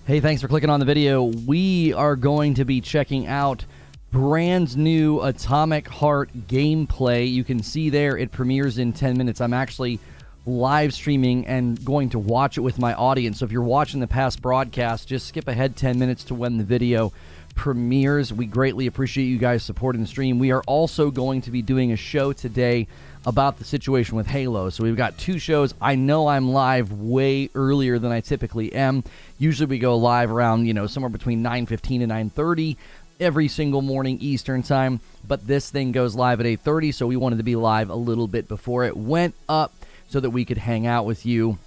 Hey, thanks for clicking on the video. We are going to be checking out brand new atomicheart gameplay. You can see there it premieres in 10 minutes. I'm actually live streaming and going to watch it with my audience. So if you're watching the past broadcast, just skip ahead 10 minutes to when the video premieres. We greatly appreciate you guys supporting the stream. We are also going to be doing a show today about the situation with Halo. So we've got two shows. I know I'm live way earlier than I typically am. Usually we go live around, somewhere between 9:15 and 9:30 every single morning Eastern time. But this thing goes live at 8:30, so we wanted to be live a little bit before it went up so that we could hang out with you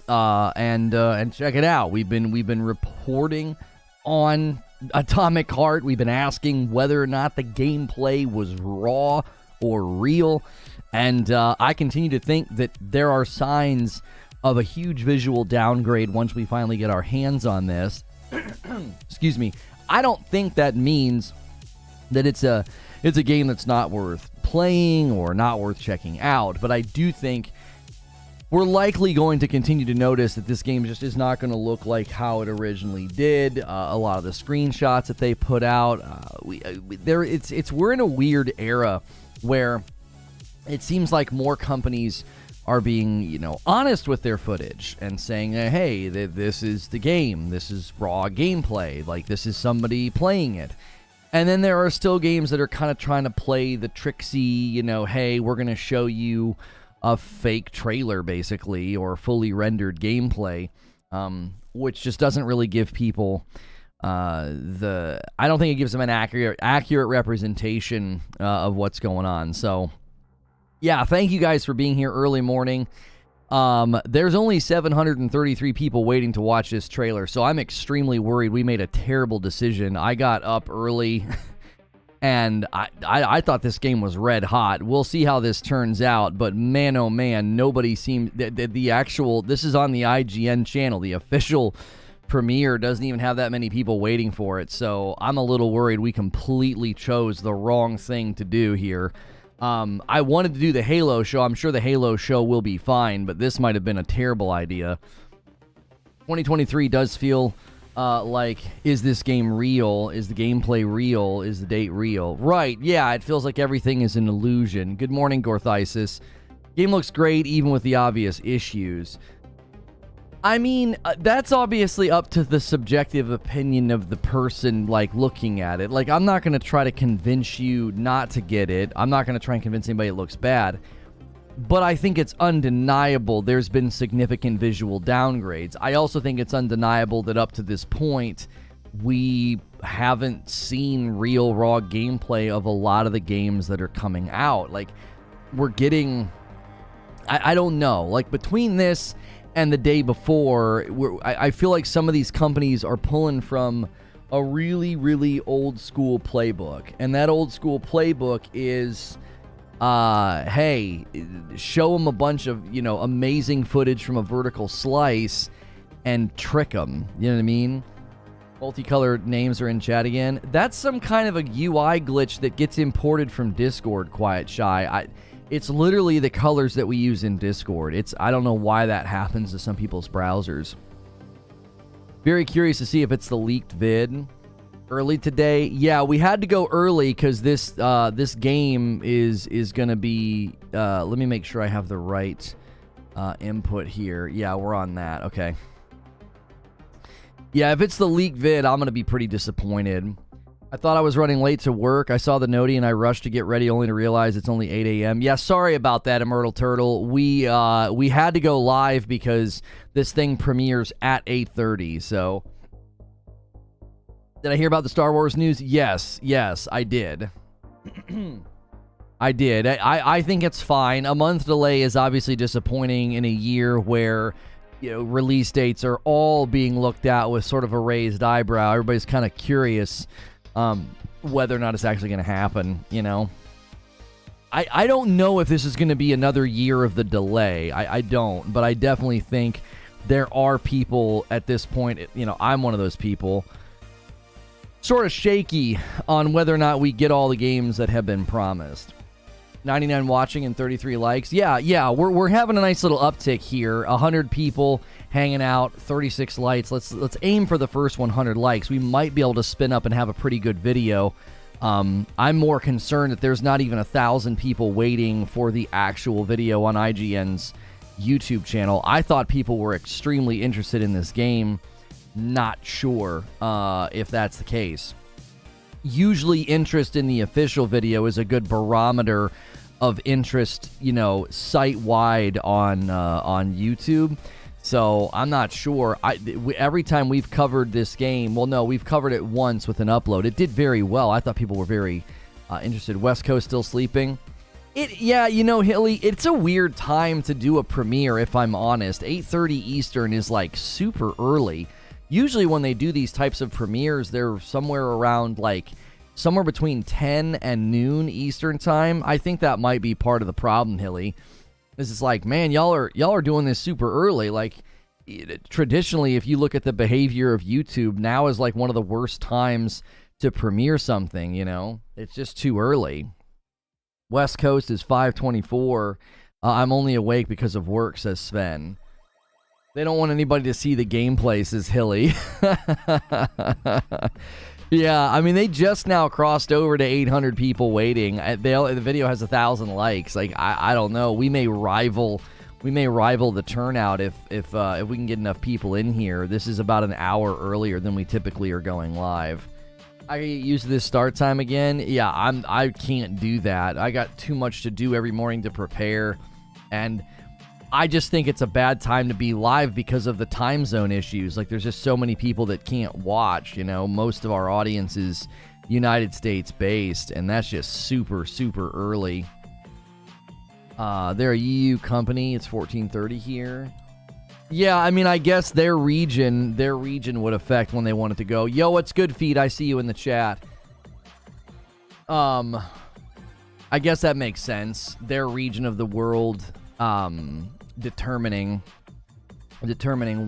and check it out. We've been reporting on atomicheart. We've been asking whether or not the gameplay was raw or real. And I continue to think that there are signs of a huge visual downgrade once we finally get our hands on this. Excuse me. I don't think that means that it's a game that's not worth playing or not worth checking out. But I do think we're likely going to continue to notice that this game just is not going to look like how it originally did. A lot of the screenshots that they put out, we're in a weird era where it seems like more companies are being, honest with their footage and saying, hey, this is the game. This is raw gameplay. Like, this is somebody playing it. And then there are still games that are kind of trying to play the tricksy, hey, we're going to show you a fake trailer, basically, or fully rendered gameplay, which just doesn't really give people I don't think it gives them an accurate representation of what's going on. So yeah, thank you guys for being here early morning. There's only 733 people waiting to watch this trailer, so I'm extremely worried we made a terrible decision. I got up early, and I thought this game was red hot. We'll see how this turns out, but man, oh man, nobody seemed... This is on the IGN channel. The official premiere doesn't even have that many people waiting for it, so I'm a little worried we completely chose the wrong thing to do here. I wanted to do the Halo show. I'm sure the Halo show will be fine, but this might have been a terrible idea. 2023 does feel like, is this game real? Is the gameplay real? Is the date real? Right, yeah, it feels like everything is an illusion. Good morning, Gorthisis. Game looks great, even with the obvious issues. I mean, that's obviously up to the subjective opinion of the person, looking at it. I'm not going to try to convince you not to get it. I'm not going to try and convince anybody it looks bad. But I think it's undeniable there's been significant visual downgrades. I also think it's undeniable that up to this point, we haven't seen real raw gameplay of a lot of the games that are coming out. We're getting... I don't know. Between this and the day before, I feel like some of these companies are pulling from a really, really old school playbook. And that old school playbook is, hey, show them a bunch of, amazing footage from a vertical slice and trick them. You know what I mean? Multicolored names are in chat again. That's some kind of a UI glitch that gets imported from Discord, Quiet Shy. It's literally the colors that we use in Discord. I don't know why that happens to some people's browsers. Very curious to see if it's the leaked vid. Early today. Yeah, we had to go early because this game is going to be... let me make sure I have the right input here. Yeah, we're on that. Okay. Yeah, if it's the leaked vid, I'm going to be pretty disappointed. I thought I was running late to work. I saw the noti and I rushed to get ready only to realize it's only 8 a.m. Yeah, sorry about that, Immortal Turtle. We had to go live because this thing premieres at 8:30, so... Did I hear about the Star Wars news? Yes, I did. I did. I think it's fine. A month delay is obviously disappointing in a year where... release dates are all being looked at with sort of a raised eyebrow. Everybody's kind of curious whether or not it's actually going to happen, I don't know if this is going to be another year of the delay. I don't, but I definitely think there are people at this point, I'm one of those people, sort of shaky on whether or not we get all the games that have been promised. 99 watching and 33 likes. Yeah, we're having a nice little uptick here. 100 people hanging out, 36 likes. Let's aim for the first 100 likes. We might be able to spin up and have a pretty good video. I'm more concerned that there's not even 1,000 people waiting for the actual video on IGN's YouTube channel. I thought people were extremely interested in this game. Not sure if that's the case. Usually interest in the official video is a good barometer of interest, site-wide on YouTube. So I'm not sure. Every time we've covered this game, well, no, we've covered it once with an upload. It did very well. I thought people were very interested. West Coast still sleeping. Hilly, it's a weird time to do a premiere, if I'm honest. 8:30 Eastern is like super early. Usually when they do these types of premieres, they're somewhere around somewhere between 10 and noon Eastern time. I think that might be part of the problem, Hilly. This is man, y'all are doing this super early. Traditionally, if you look at the behavior of YouTube, now is one of the worst times to premiere something, It's just too early. West Coast is 5:24. I'm only awake because of work, says Sven. They don't want anybody to see the gameplay, says Hilly. Yeah, I mean, they just now crossed over to 800 people waiting. The video has 1,000 likes. I don't know. We may rival the turnout if we can get enough people in here. This is about an hour earlier than we typically are going live. I get used to this start time again. Yeah, I can't do that. I got too much to do every morning to prepare, and I just think it's a bad time to be live because of the time zone issues. There's just so many people that can't watch, Most of our audience is United States based, and that's just super, super early. They're a EU company. It's 14:30 here. Yeah, I mean, I guess their region would affect when they want it to go. Yo, what's good, Feed? I see you in the chat. I guess that makes sense. Their region of the world, determining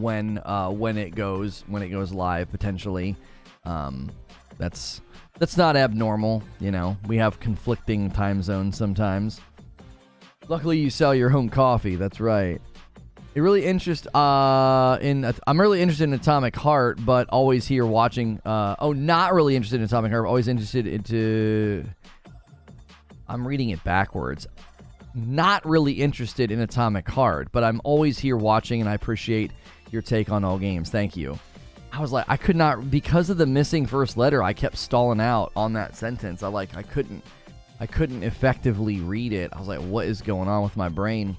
when it goes live potentially. That's not abnormal, We have conflicting time zones sometimes. Luckily, you sell your own coffee. That's right. I'm really interested in Atomic Heart, but always here watching. Not really interested in Atomic Heart. Always interested into. I'm reading it backwards. Not really interested in Atomic Heart, but I'm always here watching, and I appreciate your take on all games. Thank you. I was I could not, because of the missing first letter, I kept stalling out on that sentence. I couldn't effectively read it. I was what is going on with my brain?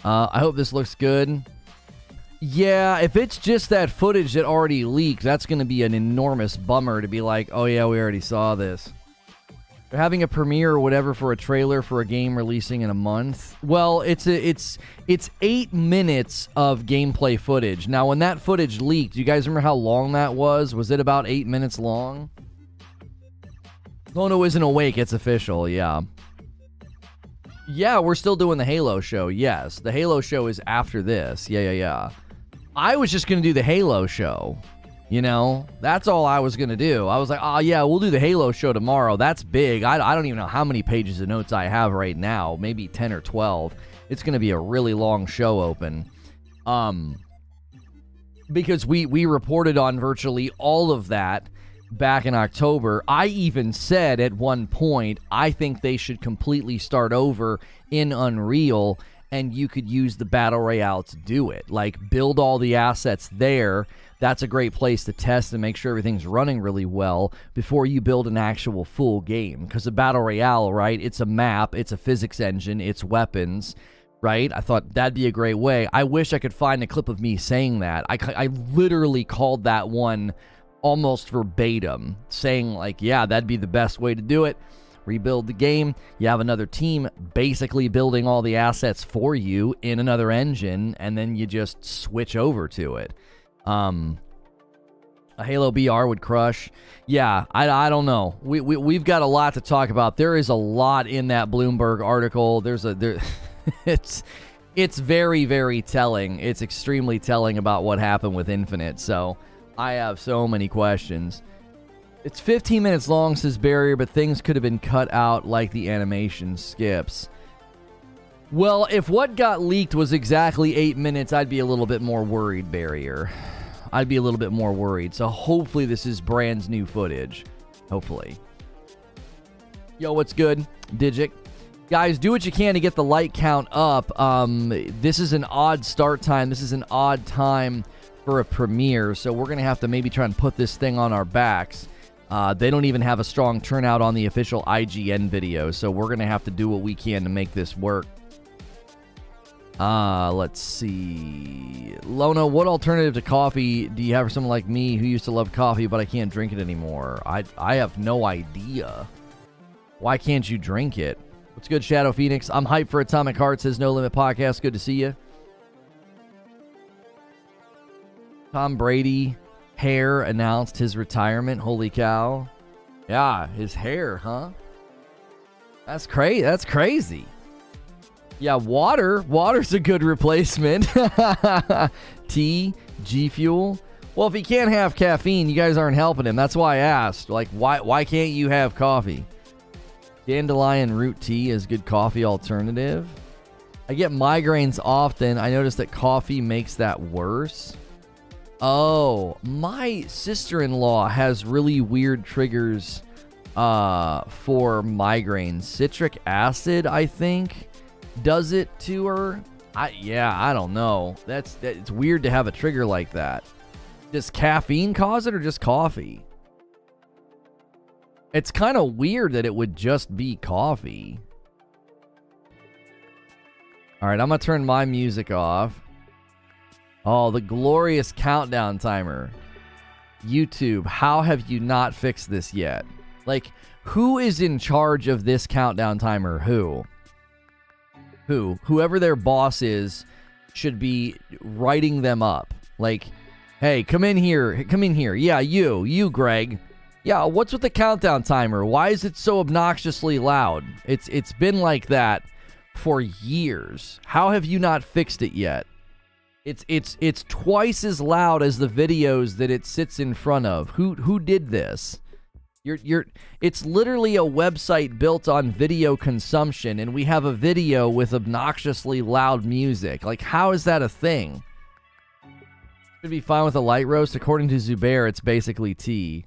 I hope this looks good. Yeah, if it's just that footage that already leaked, that's going to be an enormous bummer to be oh yeah, we already saw this. They're having a premiere or whatever for a trailer for a game releasing in a month. Well, it's 8 minutes of gameplay footage. Now, when that footage leaked, do you guys remember how long that was? Was it about 8 minutes long? Lono isn't awake. It's official. Yeah. Yeah, we're still doing the Halo show. Yes, the Halo show is after this. Yeah. I was just going to do the Halo show. That's all I was going to do. I was oh yeah, we'll do the Halo show tomorrow. That's big. I don't even know how many pages of notes I have right now. Maybe 10 or 12. It's going to be a really long show open. Because we reported on virtually all of that back in October. I even said at one point, I think they should completely start over in Unreal, and you could use the Battle Royale to do it. Build all the assets there. That's a great place to test and make sure everything's running really well before you build an actual full game. Because the Battle Royale, right, it's a map, it's a physics engine, it's weapons, right? I thought that'd be a great way. I wish I could find a clip of me saying that. I literally called that one almost verbatim, saying yeah, that'd be the best way to do it. Rebuild the game. You have another team basically building all the assets for you in another engine, and then you just switch over to it. A Halo BR would crush. Yeah, I don't know. We've got a lot to talk about. There is a lot in that Bloomberg article. It's very, very telling. It's extremely telling about what happened with Infinite. So I have so many questions. It's 15 minutes long, says Barrier, but things could have been cut out like the animation skips. Well, if what got leaked was exactly 8 minutes, I'd be a little bit more worried, Barrier. I'd be a little bit more worried. So hopefully this is brand new footage. Hopefully. Yo, what's good? Digic. Guys, do what you can to get the like count up. This is an odd start time. This is an odd time for a premiere, so we're going to have to maybe try and put this thing on our backs. They don't even have a strong turnout on the official IGN video, so we're going to have to do what we can to make this work. Let's see. Lono, what alternative to coffee do you have for someone like me who used to love coffee, but I can't drink it anymore? I have no idea. Why can't you drink it? What's good, Shadow Phoenix? I'm hyped for Atomic Heart, says No Limit Podcast. Good to see you. Tom Brady hair announced his retirement. Holy cow. Yeah, his hair, huh? That's crazy. That's crazy. Yeah, water's a good replacement. Tea, G Fuel. Well, if he can't have caffeine, you guys aren't helping him. That's why I asked. Like, why can't you have coffee? Dandelion root tea is good coffee alternative. I get migraines often. I noticed that coffee makes that worse. Oh, my sister-in-law has really weird triggers for migraines. Citric acid, I think, does it to her. I don't know. It's weird to have a trigger like that. Does caffeine cause it or just coffee? It's kind of weird that it would just be coffee. All right, I'm going to turn my music off. Oh, the glorious countdown timer. YouTube, how have you not fixed this yet? Like, who is in charge of this countdown timer? Whoever their boss is should be writing them up. Like, hey, come in here. Yeah, you, Greg. Yeah, what's with the countdown timer? Why is it so obnoxiously loud? It's been like that for years. How have you not fixed it yet? It's twice as loud as the videos that it sits in front of. Who did this? It's literally a website built on video consumption, and we have a video with obnoxiously loud music. Like, how is that a thing? Should be fine with a light roast. According to Zubair, it's basically tea.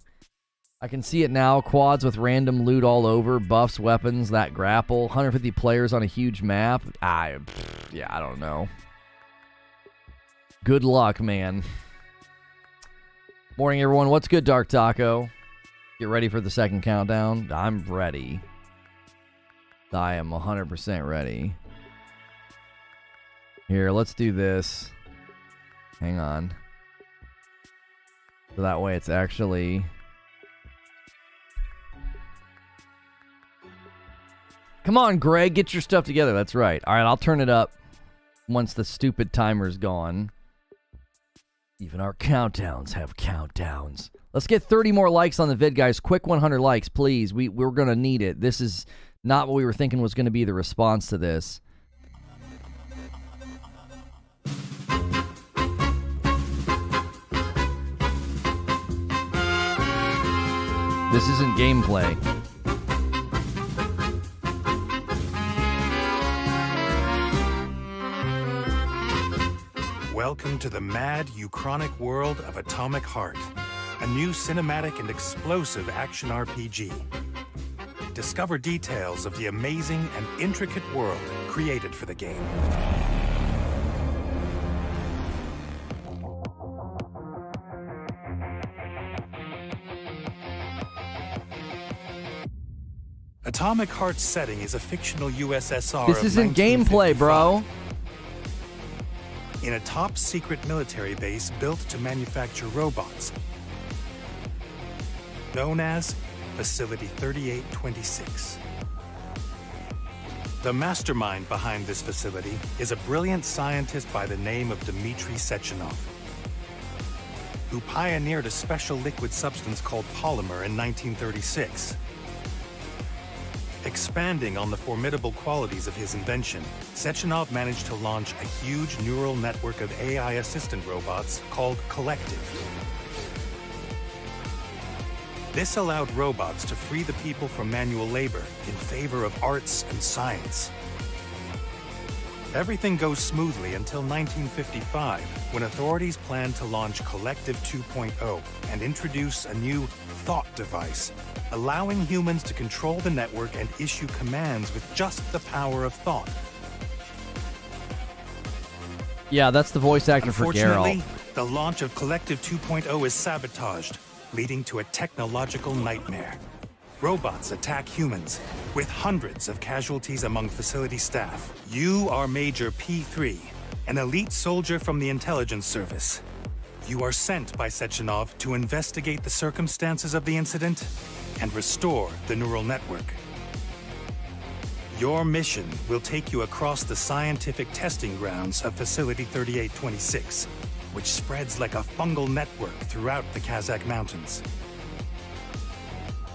I can see it now. Quads with random loot all over. Buffs, weapons, that grapple. 150 players on a huge map. I don't know. Good luck, man. Morning, everyone. What's good, Dark Taco? Get ready for the second countdown. I'm ready. I am 100% ready. Here, let's do this. Hang on. So that way it's actually... Come on, Greg. Get your stuff together. That's right. All right, I'll turn it up once the stupid timer's gone. Even our countdowns have countdowns. Let's get 30 more likes on the vid, guys. Quick 100 likes, please. We're going to need it. This is not what we were thinking was going to be the response to this. This isn't gameplay. Welcome to the mad, uchronic world of Atomic Heart, a new cinematic and explosive action RPG. Discover details of the amazing and intricate world created for the game. Atomic Heart's setting is a fictional USSR. This isn't gameplay, bro. In a top-secret military base built to manufacture robots, known as Facility 3826. The mastermind behind this facility is a brilliant scientist by the name of Dmitry Sechenov, who pioneered a special liquid substance called polymer in 1936. Expanding on the formidable qualities of his invention, Sechenov managed to launch a huge neural network of AI assistant robots called Collective. This allowed robots to free the people from manual labor in favor of arts and science. Everything goes smoothly until 1955, when authorities planned to launch Collective 2.0 and introduce a new thought device, allowing humans to control the network and issue commands with just the power of thought. Yeah, that's the voice actor for Geralt. Unfortunately, the launch of Collective 2.0 is sabotaged, leading to a technological nightmare. Robots attack humans, with hundreds of casualties among facility staff. You are Major P3, an elite soldier from the intelligence service. You are sent by Sechenov to investigate the circumstances of the incident and restore the neural network. Your mission will take you across the scientific testing grounds of Facility 3826, which spreads like a fungal network throughout the Kazakh mountains.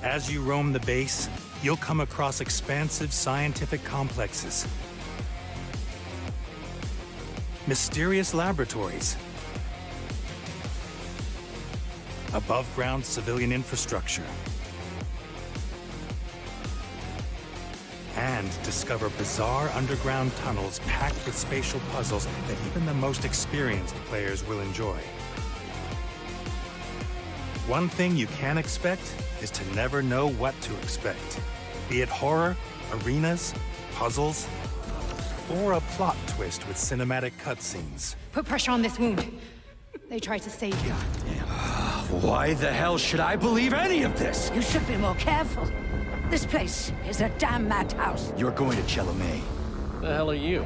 As you roam the base, you'll come across expansive scientific complexes, mysterious laboratories, above-ground civilian infrastructure, and discover bizarre underground tunnels packed with spatial puzzles that even the most experienced players will enjoy. One thing you can expect is to never know what to expect, be it horror, arenas, puzzles, or a plot twist with cinematic cutscenes. Put pressure on this wound. They tried to save you. Why the hell should I believe any of this? You should be more careful. This place is a damn madhouse. You're going to Chelomey. The hell are you?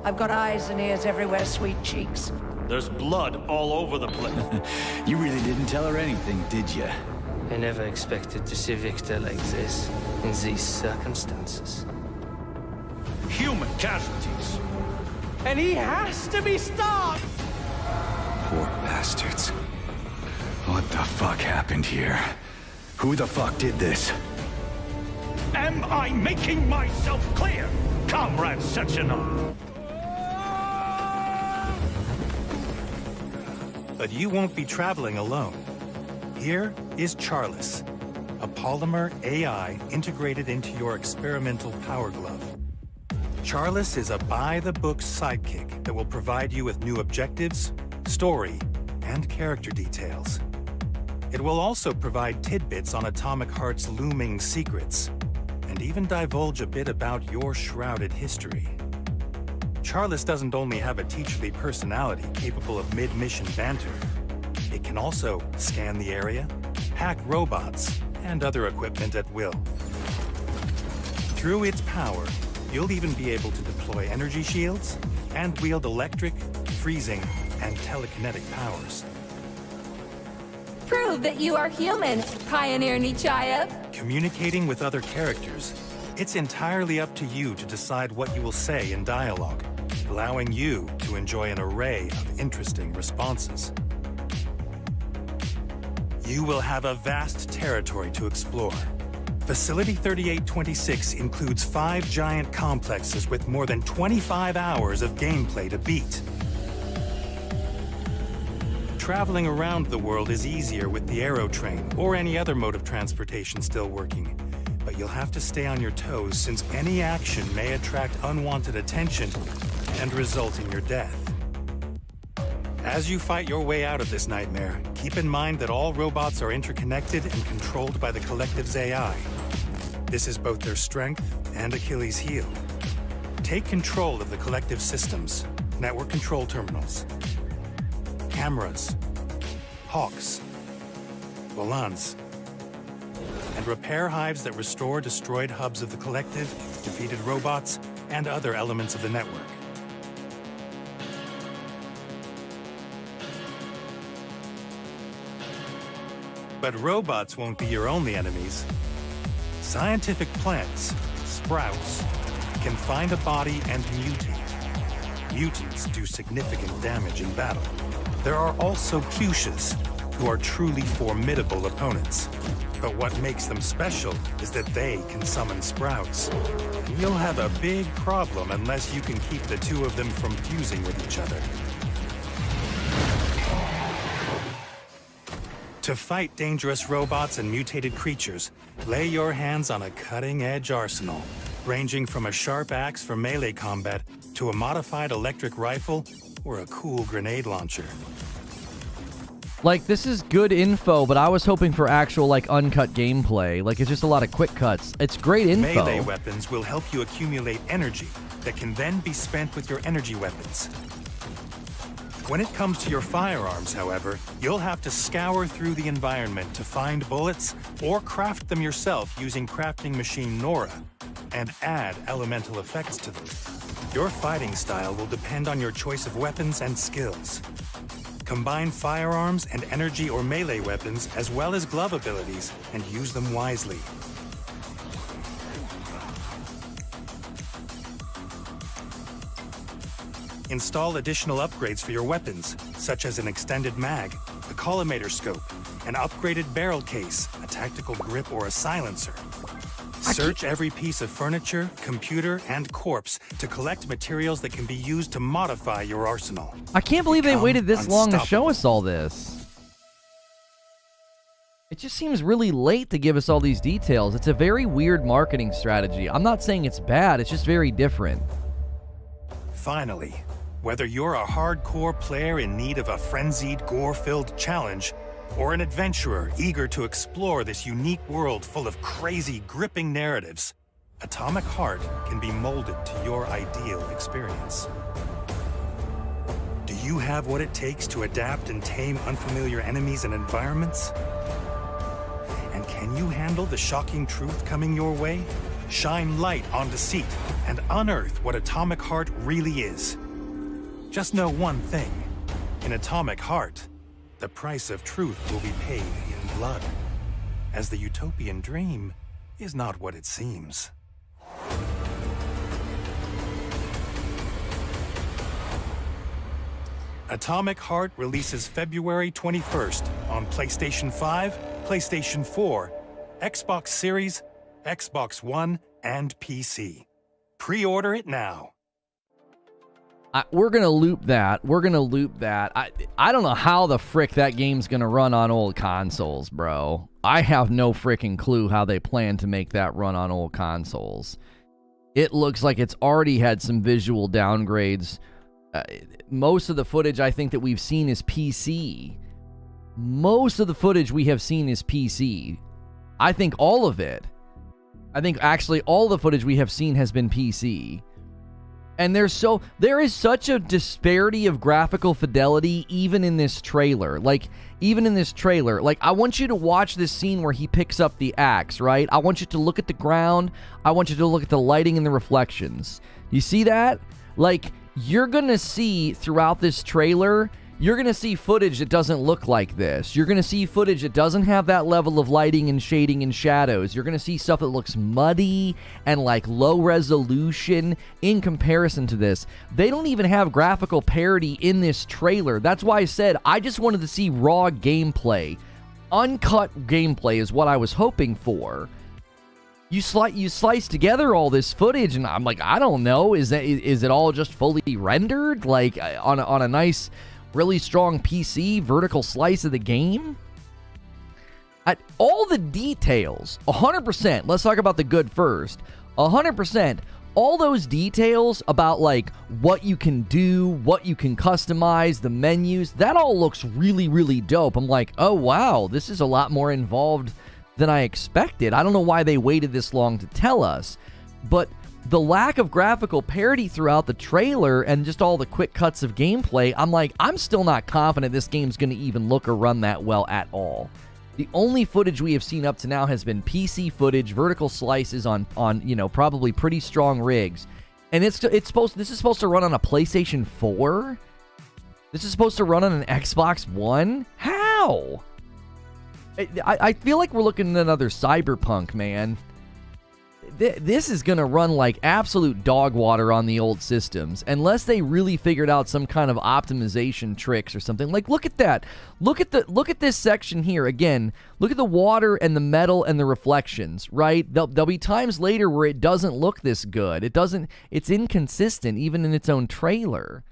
I've got eyes and ears everywhere, sweet cheeks. There's blood all over the place. You really didn't tell her anything, did you? I never expected to see Victor like this, in these circumstances. Human casualties. And he has to be stopped! Poor bastards. What the fuck happened here? Who the fuck did this? Am I making myself clear, Comrade Sechenov? But you won't be traveling alone. Here is Charles, a polymer AI integrated into your experimental power glove. Charles is a by-the-book sidekick that will provide you with new objectives, story, and character details. It will also provide tidbits on atomicheart's looming secrets, and even divulge a bit about your shrouded history. Charles doesn't only have a teacherly personality capable of mid-mission banter, it can also scan the area, hack robots, and other equipment at will. Through its power, you'll even be able to deploy energy shields and wield electric, freezing, and telekinetic powers. Prove that you are human, Pioneer Nechayev. Communicating with other characters, it's entirely up to you to decide what you will say in dialogue, allowing you to enjoy an array of interesting responses. You will have a vast territory to explore. Facility 3826 includes 5 giant complexes with more than 25 hours of gameplay to beat. Traveling around the world is easier with the aerotrain or any other mode of transportation still working, but you'll have to stay on your toes since any action may attract unwanted attention and result in your death. As you fight your way out of this nightmare, keep in mind that all robots are interconnected and controlled by the Collective's AI. This is both their strength and Achilles' heel. Take control of the Collective systems, network control terminals, cameras, hawks, volants, and repair hives that restore destroyed hubs of the Collective, defeated robots, and other elements of the network. But robots won't be your only enemies. Scientific plants, sprouts, can find a body and mutate. Mutants do significant damage in battle. There are also fuchsias, who are truly formidable opponents. But what makes them special is that they can summon sprouts. And you'll have a big problem unless you can keep the two of them from fusing with each other. To fight dangerous robots and mutated creatures, lay your hands on a cutting-edge arsenal, ranging from a sharp axe for melee combat to a modified electric rifle or a cool grenade launcher. Like, this is good info, but I was hoping for actual, like, uncut gameplay. Like, it's just a lot of quick cuts. It's great info. Melee weapons will help you accumulate energy that can then be spent with your energy weapons. When it comes to your firearms, however, you'll have to scour through the environment to find bullets or craft them yourself using crafting machine Nora and add elemental effects to them. Your fighting style will depend on your choice of weapons and skills. Combine firearms and energy or melee weapons as well as glove abilities and use them wisely. Install additional upgrades for your weapons, such as an extended mag, a collimator scope, an upgraded barrel case, a tactical grip, or a silencer. Search every piece of furniture, computer, and corpse to collect materials that can be used to modify your arsenal. I can't believe they waited this long to show unstoppable. us all this. It just seems really late to give us all these details. It's a very weird marketing strategy. I'm not saying it's bad, it's just very different. Finally, whether you're a hardcore player in need of a frenzied, gore-filled challenge, or an adventurer eager to explore this unique world full of crazy, gripping narratives, Atomic Heart can be molded to your ideal experience. Do you have what it takes to adapt and tame unfamiliar enemies and environments? And can you handle the shocking truth coming your way? Shine light on deceit and unearth what Atomic Heart really is. Just know one thing. In Atomic Heart, the price of truth will be paid in blood, as the utopian dream is not what it seems. Atomic Heart releases February 21st on PlayStation 5, PlayStation 4, Xbox Series, Xbox One, and PC. Pre-order it now. We're going to loop that. We're going to loop that. I don't know how the frick that game's going to run on old consoles, bro. I have no frickin' clue how they plan to make that run on old consoles. It looks like it's already had some visual downgrades. Most of the footage I think that we've seen is PC. Most of the footage we have seen is PC. I think all of it. I think actually all the footage we have seen has been PC. And there is such a disparity of graphical fidelity even in this trailer. Like, I want you to watch this scene where he picks up the axe, right? I want you to look at the ground. I want you to look at the lighting and the reflections. You see that? Like, you're going to see throughout this trailer, you're going to see footage that doesn't look like this. You're going to see footage that doesn't have that level of lighting and shading and shadows. You're going to see stuff that looks muddy and like low resolution in comparison to this. They don't even have graphical parity in this trailer. That's why I said I just wanted to see raw gameplay. Uncut gameplay is what I was hoping for. You slice together all this footage, and I'm like, I don't know. Is it all just fully rendered? Like on a nice, really strong PC vertical slice of the game? At all the details, 100%, let's talk about the good first. 100%, all those details about like what you can do, what you can customize, the menus, that all looks really, really dope. I'm like, oh wow, this is a lot more involved than I expected. I don't know why they waited this long to tell us, but the lack of graphical parity throughout the trailer and just all the quick cuts of gameplay, I'm like, I'm still not confident this game's going to even look or run that well at all. The only footage we have seen up to now has been PC footage, vertical slices on probably pretty strong rigs. And this is supposed to run on a PlayStation 4? This is supposed to run on an Xbox One? How? I feel like we're looking at another Cyberpunk, man. This is going to run like absolute dog water on the old systems, unless they really figured out some kind of optimization tricks or something. Like, look at that. Look at this section here. Again, look at the water and the metal and the reflections, right? There'll be times later where it doesn't look this good. It's inconsistent even in its own trailer.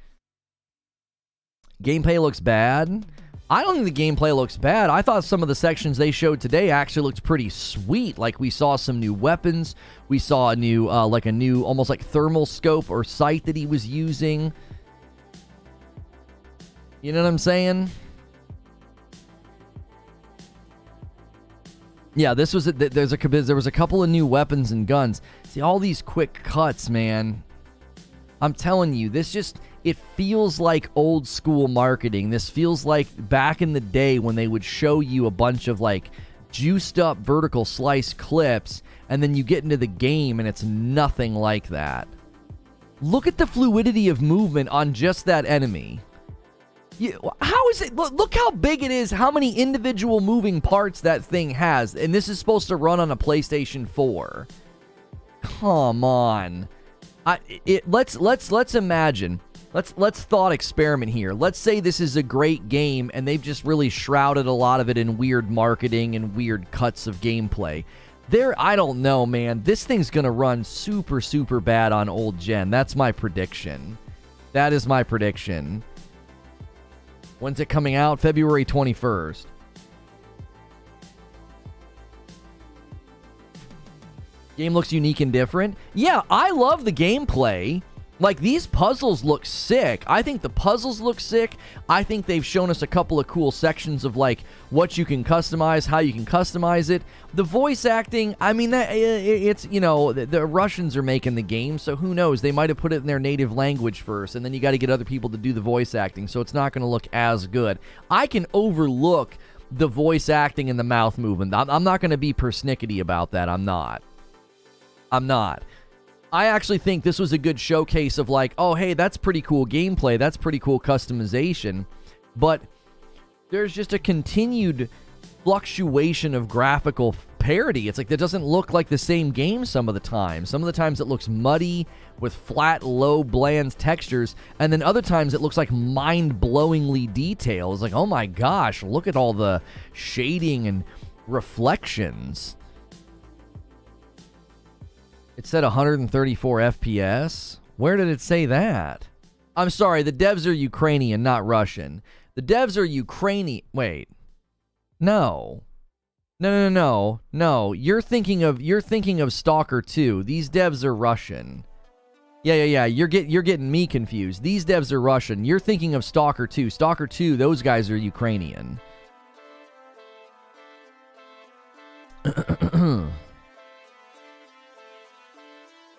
Gameplay looks bad. I don't think the gameplay looks bad. I thought some of the sections they showed today actually looked pretty sweet. Like, we saw some new weapons. We saw a new, almost like thermal scope or sight that he was using. You know what I'm saying? Yeah, there was a couple of new weapons and guns. See, all these quick cuts, man. I'm telling you, it feels like old school marketing. This feels like back in the day when they would show you a bunch of like juiced up vertical slice clips, and then you get into the game and it's nothing like that. Look at the fluidity of movement on just that enemy. How is it? Look how big it is, how many individual moving parts that thing has, and this is supposed to run on a PlayStation 4. Come on. Let's imagine. Let's thought experiment here. Let's say this is a great game and they've just really shrouded a lot of it in weird marketing and weird cuts of gameplay. I don't know, man. This thing's gonna run super, super bad on old gen. That's my prediction. That is my prediction. When's it coming out? February 21st. Game looks unique and different. Yeah, I love the gameplay. Like, these puzzles look sick. I think the puzzles look sick. I think they've shown us a couple of cool sections of, like, what you can customize, how you can customize it. The voice acting, I mean, it's, you know, the Russians are making the game, so who knows? They might have put it in their native language first, and then you got to get other people to do the voice acting, so it's not going to look as good. I can overlook the voice acting and the mouth movement. I'm not going to be persnickety about that. I'm not. I actually think this was a good showcase of like, oh, hey, that's pretty cool gameplay. That's pretty cool customization. But there's just a continued fluctuation of graphical parity. It's like it doesn't look like the same game some of the time. Some of the times it looks muddy with flat, low, bland textures. And then other times it looks like mind-blowingly detailed. It's like, oh my gosh, look at all the shading and reflections. It said 134 FPS. Where did it say that? I'm sorry, the devs are Ukrainian, not Russian. The devs are Ukrainian. Wait. No. No. You're thinking of Stalker 2. These devs are Russian. Yeah. You're getting me confused. These devs are Russian. You're thinking of Stalker 2. Stalker 2, those guys are Ukrainian.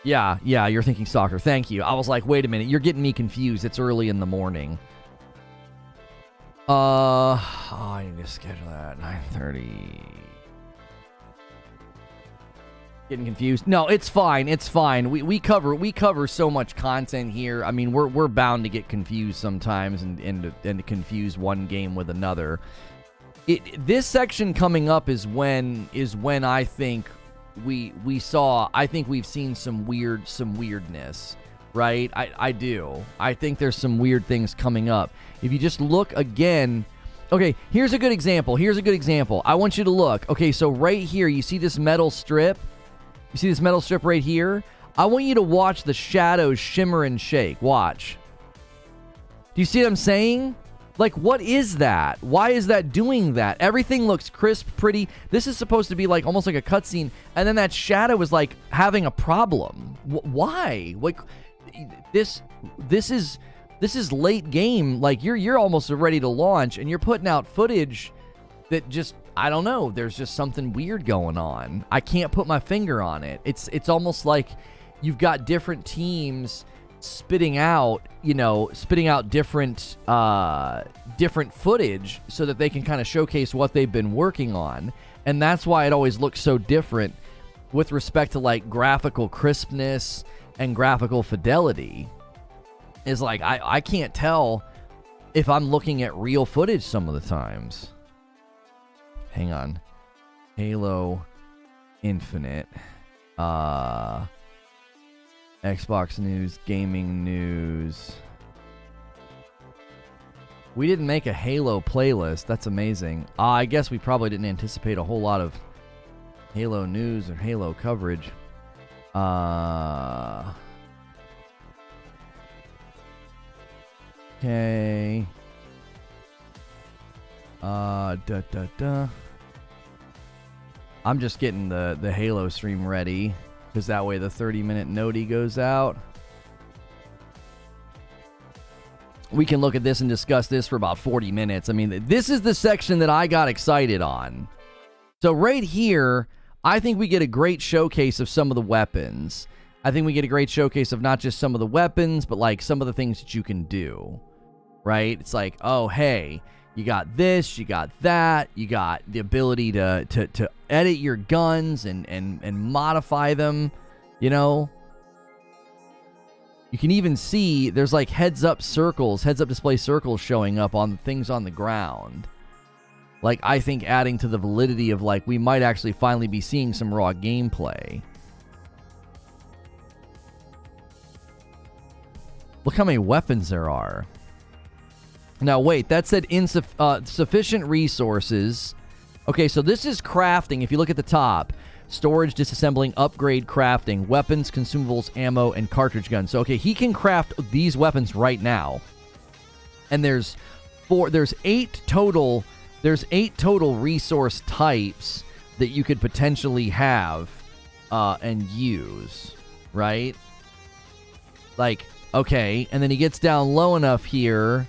Yeah, you're thinking soccer. Thank you. I was like, wait a minute, you're getting me confused. It's early in the morning. I need to schedule that 9:30. Getting confused? No, it's fine. It's fine. We cover so much content here. I mean, we're bound to get confused sometimes and to confuse one game with another. This section coming up is when I think I think we've seen some weirdness, right? I do. I think there's some weird things coming up. If you just look again, okay, here's a good example. I want you to look. Okay, so right here, you see this metal strip? You see this metal strip right here? I want you to watch the shadows shimmer and shake. Watch. Do you see what I'm saying? Like, what is that? Why is that doing that? Everything looks crisp, pretty. This is supposed to be like almost like a cutscene, and then that shadow is like having a problem. Why? Like, this is late game. Like, you're almost ready to launch, and you're putting out footage that just, I don't know. There's just something weird going on. I can't put my finger on it. It's almost like you've got different teams spitting out different footage so that they can kind of showcase what they've been working on. And that's why it always looks so different with respect to like graphical crispness and graphical fidelity. Is like I can't tell if I'm looking at real footage some of the times. Hang on. Halo Infinite. Xbox news, gaming news. We didn't make a Halo playlist. That's amazing. I guess we probably didn't anticipate a whole lot of Halo news or Halo coverage. Okay. I'm just getting the Halo stream ready, because that way the 30-minute noti goes out. We can look at this and discuss this for about 40 minutes. I mean, this is the section that I got excited on. So right here, I think we get a great showcase of some of the weapons. I think we get a great showcase of not just some of the weapons, but like some of the things that you can do, right? It's like, oh, hey, you got this, you got that, you got the ability to edit your guns and modify them, you know? You can even see there's like heads-up display circles showing up on things on the ground. Like, I think adding to the validity of, like, we might actually finally be seeing some raw gameplay. Look how many weapons there are. Now, wait, that said sufficient resources. Okay, so this is crafting. If you look at the top, storage, disassembling, upgrade, crafting, weapons, consumables, ammo, and cartridge guns. So, okay, he can craft these weapons right now. And there's 8 total resource types that you could potentially have and use, right? Like, okay, and then he gets down low enough here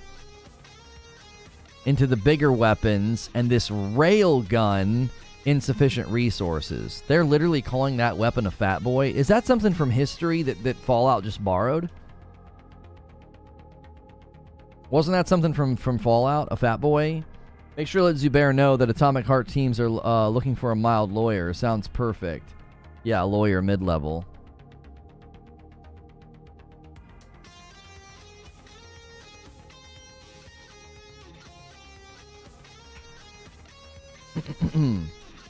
into the bigger weapons, and this rail gun, insufficient resources. They're literally calling that weapon a Fat Boy. Is that something from history that Fallout just borrowed? Wasn't that something from Fallout, a Fat Boy? Make sure to let Zubair know that Atomic Heart teams are looking for a mild lawyer. Sounds perfect. Yeah, a lawyer mid-level.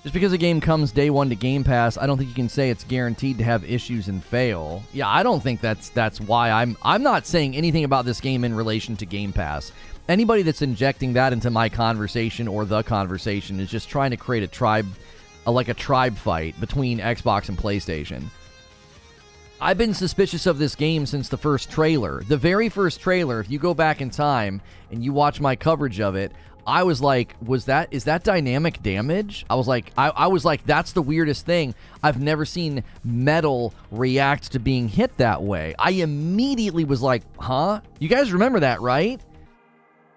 Just because a game comes day one to Game Pass, I don't think you can say it's guaranteed to have issues and fail. Yeah, I don't think that's why I'm not saying anything about this game in relation to Game Pass. Anybody that's injecting that into my conversation or the conversation is just trying to create a tribe fight between Xbox and PlayStation. I've been suspicious of this game since the first trailer. The very first trailer, if you go back in time and you watch my coverage of it, I was like, is that dynamic damage? I was like, that's the weirdest thing. I've never seen metal react to being hit that way. I immediately was like, huh? You guys remember that, right?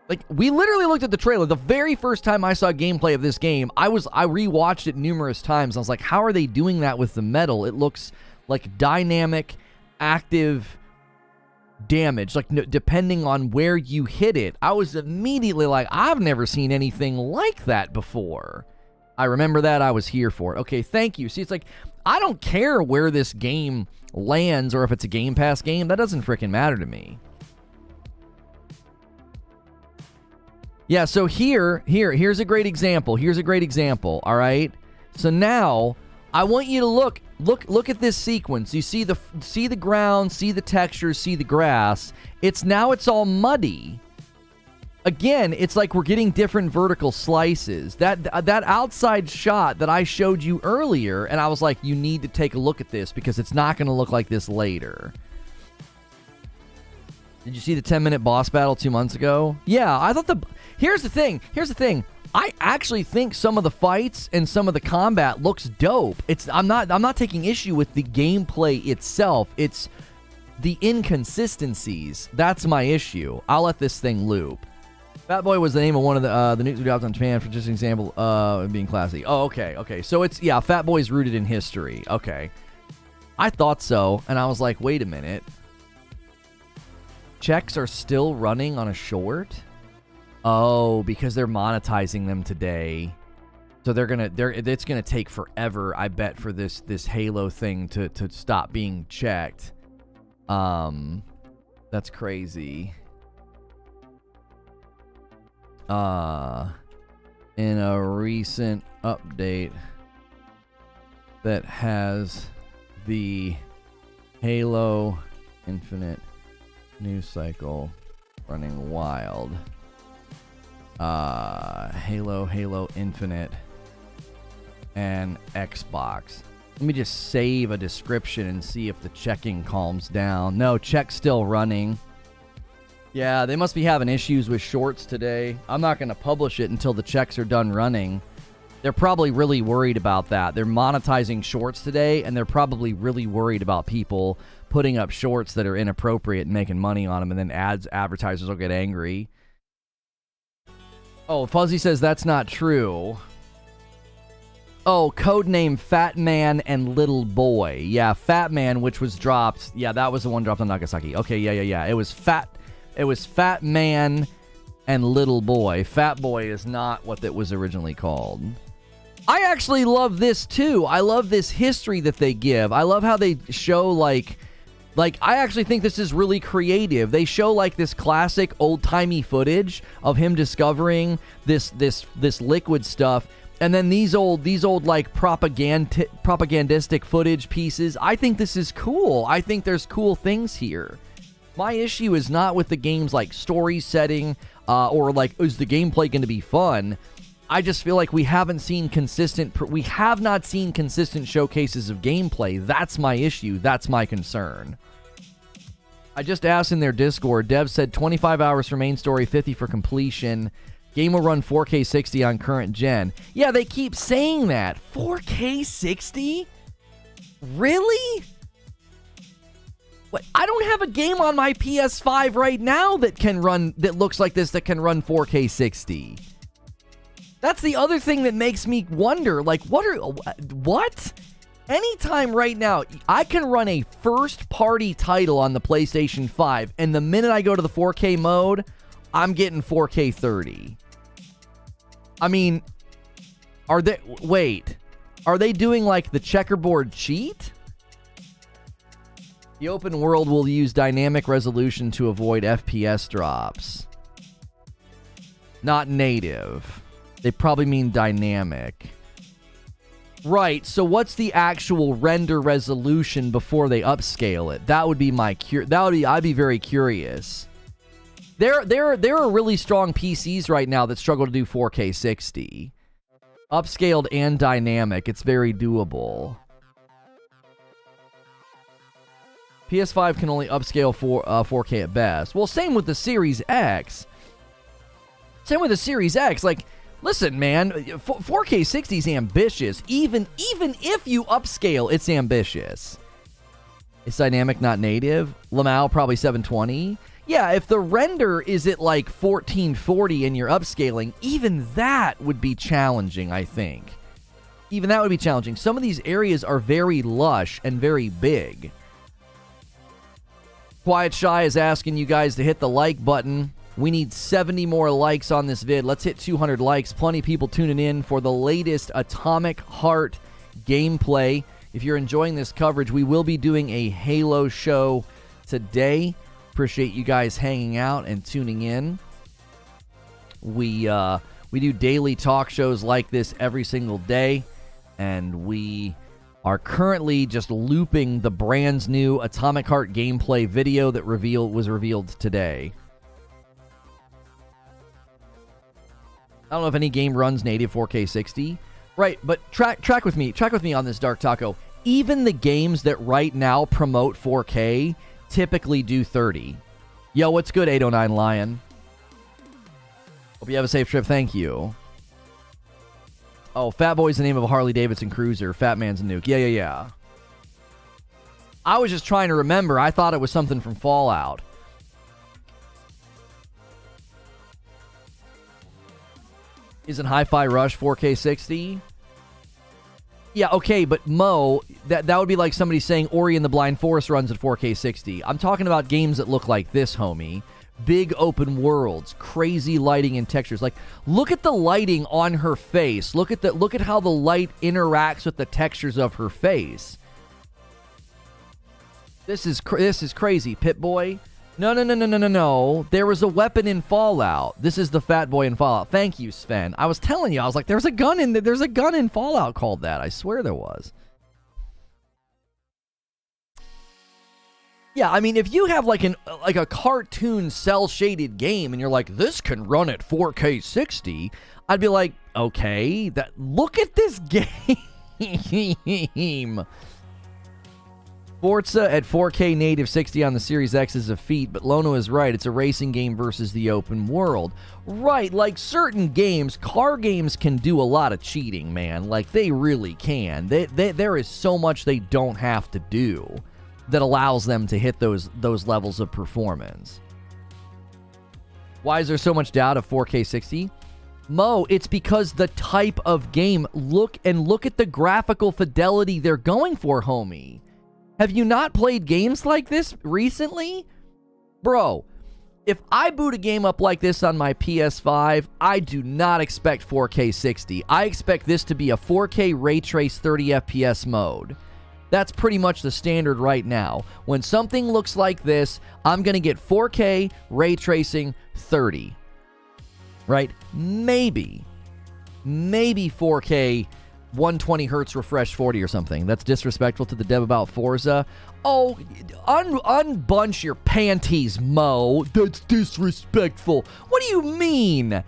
Like, we literally looked at the trailer. The very first time I saw gameplay of this game, I rewatched it numerous times. I was like, how are they doing that with the metal? It looks like dynamic, active damage, like depending on where you hit it. I was immediately like, I've never seen anything like that before. I remember that. I was here for it. Okay, thank you. See, it's like, I don't care where this game lands or if it's a Game Pass game. That doesn't freaking matter to me. Yeah, so here's a great example. Here's a great example, all right? So now, I want you to look at this sequence. You see the ground, see the textures, see the grass. It's all muddy. Again, it's like we're getting different vertical slices. That outside shot that I showed you earlier, and I was like, you need to take a look at this because it's not going to look like this later. Did you see the 10-minute boss battle 2 months ago? Yeah, I thought Here's the thing. I actually think some of the fights and some of the combat looks dope. I'm not taking issue with the gameplay itself. It's the inconsistencies. That's my issue. I'll let this thing loop. Fat Boy was the name of one of the nukes we dropped on Japan for just an example of being classy. Oh, okay. So it's, yeah, Fat Boy's rooted in history. Okay. I thought so, and I was like, wait a minute. Checks are still running on a short? Oh, because they're monetizing them today. So it's gonna take forever, I bet, for this Halo thing to stop being checked. That's crazy. In a recent update that has the Halo Infinite news cycle running wild. Halo Infinite and Xbox. Let me just save a description and see if the checking calms down. No, check's still running. Yeah, they must be having issues with shorts today. I'm not going to publish it until the checks are done running. They're probably really worried about that. They're monetizing shorts today, and they're probably really worried about people putting up shorts that are inappropriate and making money on them, and then advertisers will get angry. Oh, Fuzzy says that's not true. Oh, codename Fat Man and Little Boy. Yeah, Fat Man, which was dropped. Yeah, that was the one dropped on Nagasaki. Okay, yeah. It was Fat Man and Little Boy. Fat Boy is not what that was originally called. I actually love this too. I love this history that they give. I love how they show like I actually think this is really creative. They show like this classic old-timey footage of him discovering this liquid stuff, and then these old like propagandistic footage pieces. I think this is cool. I think there's cool things here. My issue is not with the game's like story setting or like is the gameplay going to be fun. I just feel like we have not seen consistent showcases of gameplay. That's my issue. That's my concern. I just asked in their Discord. Dev said 25 hours for main story, 50 for completion. Game will run 4K 60 on current gen. Yeah, they keep saying that. 4K 60? Really? What? I don't have a game on my PS5 right now that looks like this that can run 4K 60. That's the other thing that makes me wonder, like, what? Anytime right now, I can run a first-party title on the PlayStation 5, and the minute I go to the 4K mode, I'm getting 4K 30. I mean, are they doing, like, the checkerboard cheat? The open world will use dynamic resolution to avoid FPS drops. Not native. They probably mean dynamic. Right, so what's the actual render resolution before they upscale it? That would be I'd be very curious. There are really strong PCs right now that struggle to do 4K 60. Upscaled and dynamic, it's very doable. PS5 can only upscale 4K at best. Well, same with the Series X. Like, listen, man, 4K 60 is ambitious. Even if you upscale, it's ambitious. It's dynamic, not native. Lamau, probably 720. Yeah, if the render is at like 1440 and you're upscaling, even that would be challenging, I think. Even that would be challenging. Some of these areas are very lush and very big. Quiet Shy is asking you guys to hit the like button. We need 70 more likes on this vid. Let's hit 200 likes. Plenty of people tuning in for the latest Atomic Heart gameplay. If you're enjoying this coverage, we will be doing a Halo show today. Appreciate you guys hanging out and tuning in. We do daily talk shows like this every single day, and we are currently just looping the brand new Atomic Heart gameplay video that was revealed today. I don't know if any game runs native 4K 60. Right, but track with me on this, Dark Taco. Even the games that right now promote 4K typically do 30. Yo, what's good, 809 Lion? Hope you have a safe trip. Thank you. Oh, Fat Boy's the name of a Harley-Davidson cruiser. Fat Man's a nuke. Yeah. I was just trying to remember. I thought it was something from Fallout. Isn't Hi-Fi Rush 4K 60? Yeah, okay, but Mo, that would be like somebody saying Ori and the Blind Forest runs at 4K 60. I'm talking about games that look like this, homie. Big open worlds, crazy lighting and textures. Like, look at the lighting on her face. Look at how the light interacts with the textures of her face. This is crazy, Pip-Boy. No. There was a weapon in Fallout. This is the Fat Boy in Fallout. Thank you, Sven. I was telling you, I was like, there's a gun in Fallout called that. I swear there was. Yeah, I mean, if you have like a cartoon cel-shaded game and you're like, this can run at 4K 60, I'd be like, okay, look at this game. Forza at 4K native 60 on the Series X is a feat, but Lono is right. It's a racing game versus the open world. Right, like certain games, car games can do a lot of cheating, man. Like, they really can. There is so much they don't have to do that allows them to hit those levels of performance. Why is there so much doubt of 4K 60? Mo, it's because the type of game. Look at the graphical fidelity they're going for, homie. Have you not played games like this recently? Bro, if I boot a game up like this on my PS5, I do not expect 4K 60. I expect this to be a 4K ray trace 30 FPS mode. That's pretty much the standard right now. When something looks like this, I'm going to get 4K ray tracing 30. Right? Maybe 4K 120 hertz refresh 40 or something. That's disrespectful to the dev about Forza. Oh, unbunch your panties, Mo. That's disrespectful. What do you mean?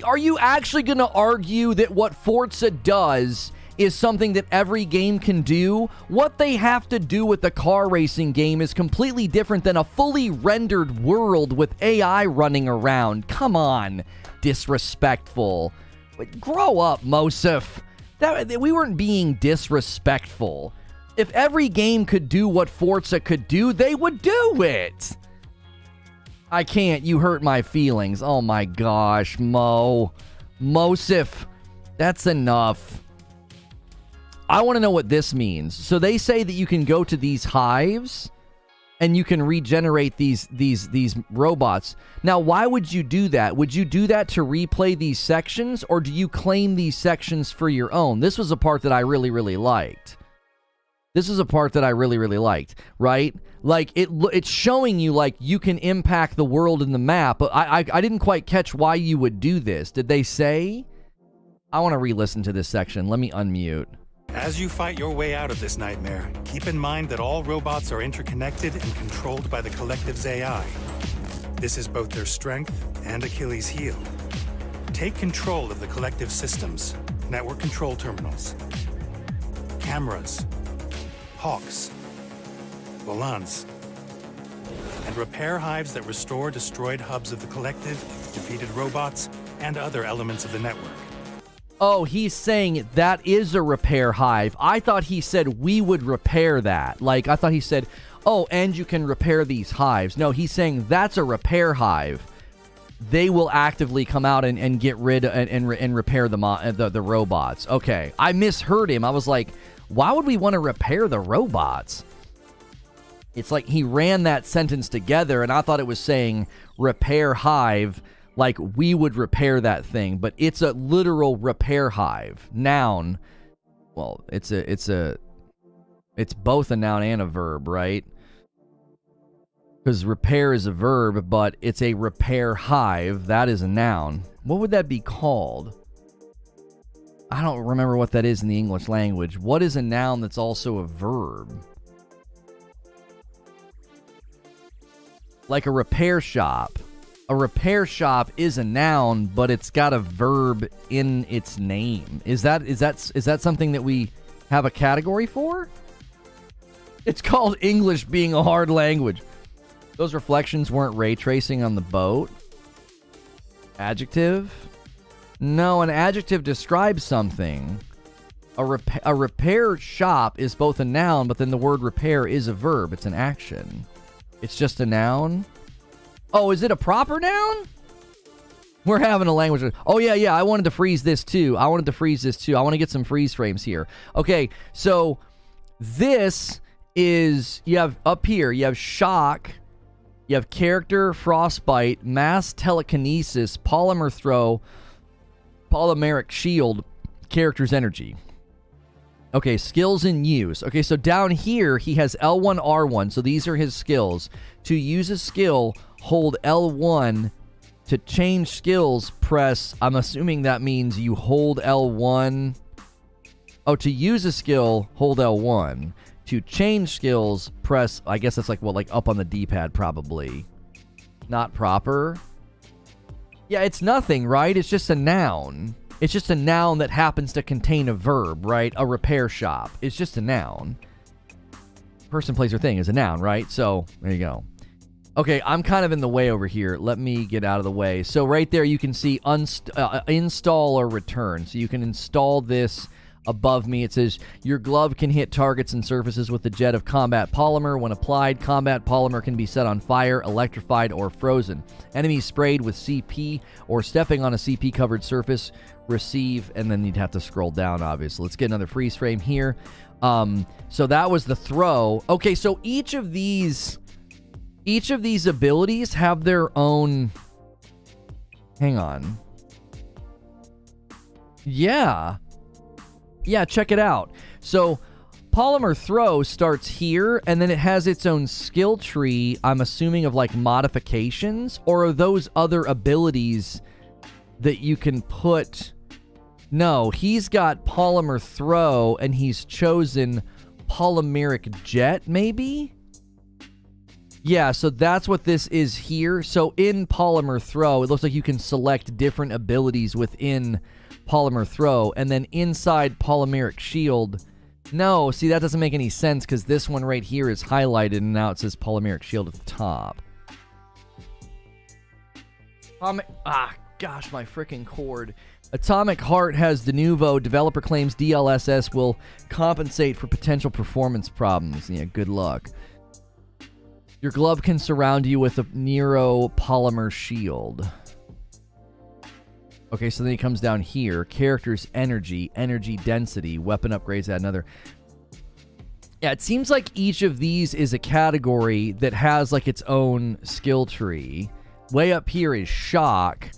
Are you actually going to argue that what Forza does is something that every game can do? What they have to do with the car racing game is completely different than a fully rendered world with AI running around. Come on. Disrespectful. Grow up, Mosif. We weren't being disrespectful. If every game could do what Forza could do, they would do it. I can't. You hurt my feelings. Oh my gosh, Mosif. That's enough. I want to know what this means. So they say that you can go to these hives and you can regenerate these robots. Now, why would you do that? Would you do that to replay these sections, or do you claim these sections for your own? This was a part that I really, really liked. Right? Like, it's showing you, like, you can impact the world and the map, but I didn't quite catch why you would do this. Did they say? I want to re-listen to this section. Let me unmute. As you fight your way out of this nightmare, keep in mind that all robots are interconnected and controlled by the collective's AI. This is both their strength and Achilles' heel. Take control of the collective systems, network control terminals, cameras, hawks, volants, and repair hives that restore destroyed hubs of the collective, defeated robots, and other elements of the network. Oh, he's saying that is a repair hive. I thought he said we would repair that. Like, I thought he said, oh, and you can repair these hives. No, he's saying that's a repair hive. They will actively come out and get rid and repair the robots. Okay, I misheard him. I was like, why would we want to repair the robots? It's like he ran that sentence together, and I thought it was saying repair hive, like we would repair that thing, but it's a literal repair hive. Noun. Well, it's both a noun and a verb, right? Because repair is a verb, but it's a repair hive. That is a noun. What would that be called? I don't remember what that is in the English language. What is a noun that's also a verb? Like a repair shop. A repair shop is a noun, but it's got a verb in its name. Is that something that we have a category for? It's called English being a hard language. Those reflections weren't ray tracing on the boat. Adjective? No, an adjective describes something. A repair shop is both a noun, but then the word repair is a verb. It's an action. It's just a noun? Oh, is it a proper noun? We're having a language. Oh, yeah. I wanted to freeze this too. I want to get some freeze frames here. Okay, so this is, you have up here, you have shock, you have character, frostbite, mass telekinesis, polymer throw, polymeric shield, character's energy. Okay, skills in use. Okay, so down here, he has L1, R1. So these are his skills. To use a skill, hold L1. To change skills, press... I'm assuming that means you hold L1. Oh, to use a skill, hold L1. To change skills, press... I guess that's like, well, like up on the D-pad, probably. Not proper. Yeah, it's nothing, right? It's just a noun. It's just a noun that happens to contain a verb, right? A repair shop. It's just a noun. person, place, or thing is a noun, right? So there you go. Okay, I'm kind of in the way over here. Let me get out of the way. So right there you can see install or return. So you can install this above me. It says, your glove can hit targets and surfaces with a jet of combat polymer. When applied, combat polymer can be set on fire, electrified, or frozen. Enemies sprayed with CP or stepping on a CP-covered surface receive, and then you'd have to scroll down, obviously. Let's get another freeze frame here. So that was the throw. Okay, so each of these abilities have their own... Hang on. Yeah, check it out. So polymer throw starts here, and then it has its own skill tree, I'm assuming, of like modifications, or are those other abilities that you can put... No, he's got polymer throw, and he's chosen polymeric jet, maybe? Yeah, so that's what this is here. So in polymer throw, it looks like you can select different abilities within polymer throw, and then inside polymeric shield... No, see, that doesn't make any sense, because this one right here is highlighted, and now it says polymeric shield at the top. Gosh, my freaking cord. Atomic Heart has de novo. Developer claims DLSS will compensate for potential performance problems. Yeah, good luck. Your glove can surround you with a Nero polymer shield. Okay, so then he comes down here. Characters, energy density, weapon upgrades, add another. Yeah, it seems like each of these is a category that has like its own skill tree. Way up here is shock,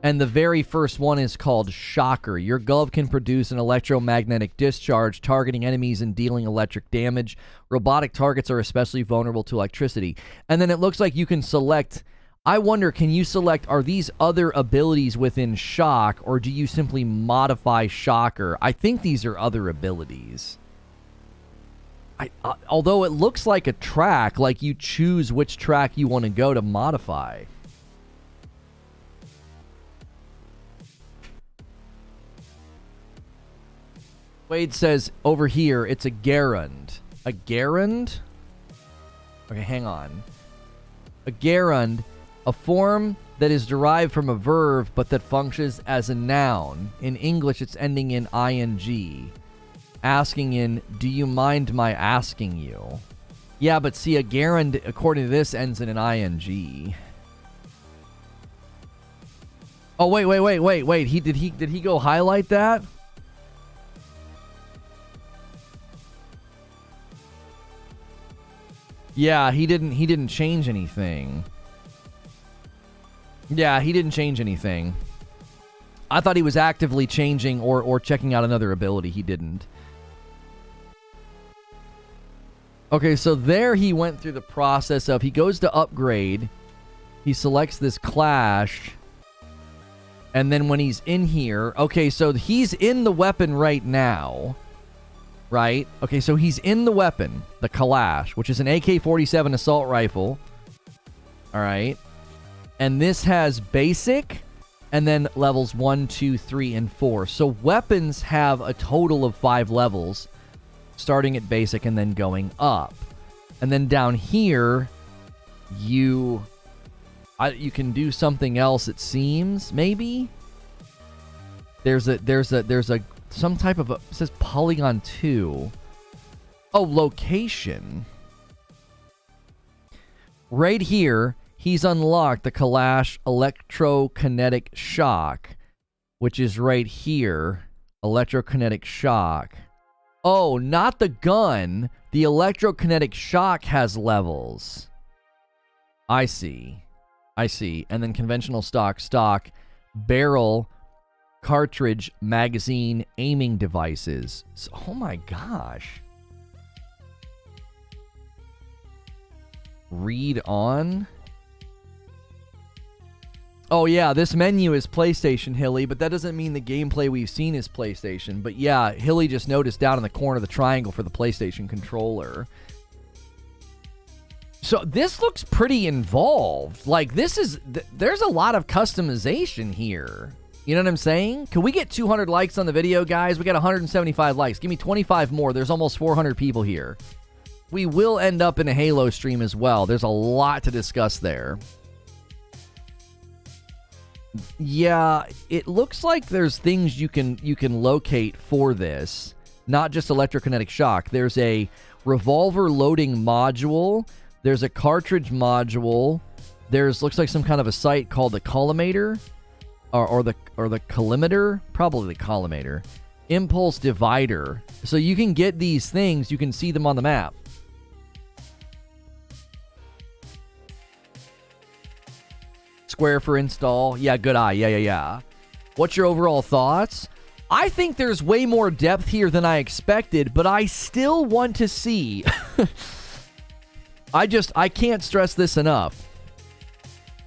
and the very first one is called Shocker. Your glove can produce an electromagnetic discharge, targeting enemies and dealing electric damage. Robotic targets are especially vulnerable to electricity. And then it looks like you can select... I wonder, can you select, are these other abilities within Shock, or do you simply modify Shocker? I think these are other abilities. Although it looks like a track, like you choose which track you want to go to modify. Wade says over here, it's a gerund. A gerund? Okay, hang on. A gerund, a form that is derived from a verb but that functions as a noun. In English, it's ending in ing. Asking in, do you mind my asking you? Yeah, but see, a gerund, according to this, ends in an ing. Oh, wait. Did he go highlight that? Yeah, he didn't change anything. Yeah, he didn't change anything. I thought he was actively changing or checking out another ability. He didn't. Okay, so there he went through the process of, he goes to upgrade, he selects this clash, and then when he's in here, okay, so he's in the weapon right now, right? Okay, so he's in the weapon, the Kalash, which is an AK-47 assault rifle, all right? And this has basic, and then levels 1, 2, 3, and 4. So weapons have a total of 5 levels, starting at basic and then going up. And then down here, you can do something else, it seems, maybe? There's some type of it says polygon 2. Oh, location. Right here, he's unlocked the Kalash electrokinetic shock, which is right here. Electrokinetic shock. Oh, not the gun. The electrokinetic shock has levels. I see. And then conventional stock, barrel, cartridge, magazine, aiming devices. So, oh my gosh. Read on. Oh yeah, this menu is PlayStation, Hilly, but that doesn't mean the gameplay we've seen is PlayStation. But yeah, Hilly just noticed down in the corner the triangle for the PlayStation controller. So this looks pretty involved. Like, this is... there's a lot of customization here. You know what I'm saying? Can we get 200 likes on the video, guys? We got 175 likes. Give me 25 more. There's almost 400 people here. We will end up in a Halo stream as well. There's a lot to discuss there. Yeah, it looks like there's things you can locate for this. Not just electrokinetic shock. There's a revolver loading module. There's a cartridge module. Looks like some kind of a site called the collimator. Or the collimator. Probably the collimator. Impulse divider. So you can get these things. You can see them on the map. Square for install. Yeah, good eye. Yeah. What's your overall thoughts? I think there's way more depth here than I expected, but I still want to see. I can't stress this enough.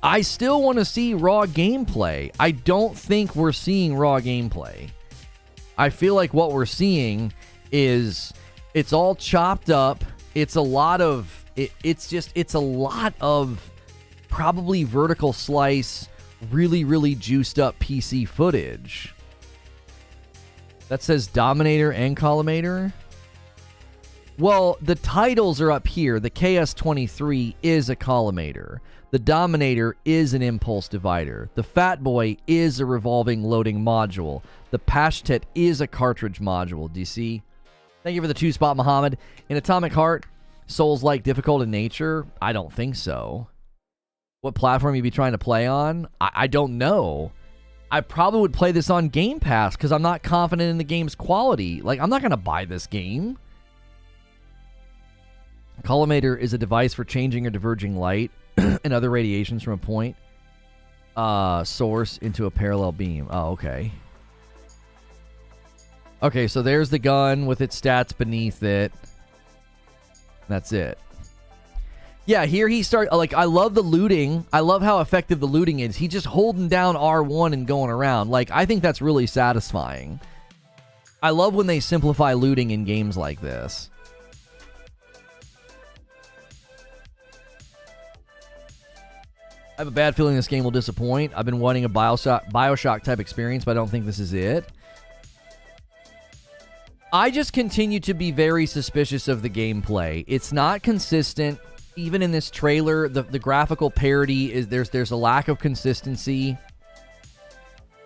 I still want to see raw gameplay. I don't think we're seeing raw gameplay. I feel like what we're seeing is it's all chopped up. It's a lot of probably vertical slice, really juiced up PC footage. That says Dominator and Collimator. Well, the titles are up here. The KS-23 is a Collimator. The Dominator is an impulse divider. The Fat Boy is a revolving loading module. The Pashtet is a cartridge module. Do you see? Thank you for the 2-spot, Muhammad. In Atomic Heart, Souls-like difficult in nature? I don't think so. What platform you'd be trying to play on? I don't know. I probably would play this on Game Pass because I'm not confident in the game's quality. Like, I'm not going to buy this game. Collimator is a device for changing or diverging light and other radiations from a point source into a parallel beam. Oh, okay. Okay, so there's the gun with its stats beneath it. That's it. Yeah, here he starts, like, I love the looting. I love how effective the looting is. He's just holding down R1 and going around. Like, I think that's really satisfying. I love when they simplify looting in games like this. I have a bad feeling this game will disappoint. I've been wanting a Bioshock type experience, but I don't think this is it. I just continue to be very suspicious of the gameplay. It's not consistent. Even in this trailer, the graphical parity is there's a lack of consistency.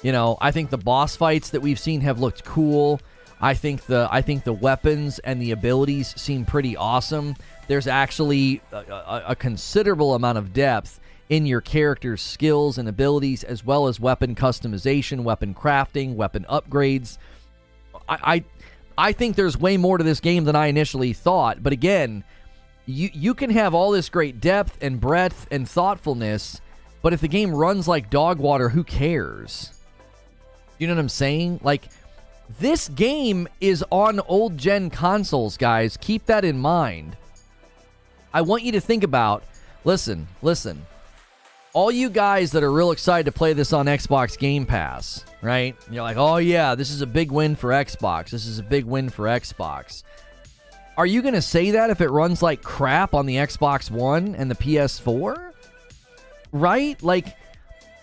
You know, I think the boss fights that we've seen have looked cool. I think the weapons and the abilities seem pretty awesome. There's actually a considerable amount of depth in your character's skills and abilities, as well as weapon customization, weapon crafting, weapon upgrades. I think there's way more to this game than I initially thought. But again, you can have all this great depth and breadth and thoughtfulness, but if the game runs like dog water, who cares? You know what I'm saying? Like, this game is on old-gen consoles, guys. Keep that in mind. I want you to think about, listen. All you guys that are real excited to play this on Xbox Game Pass, right? You're like, oh yeah, this is a big win for Xbox. This is a big win for Xbox. Are you going to say that if it runs like crap on the Xbox One and the PS4? Right? Like,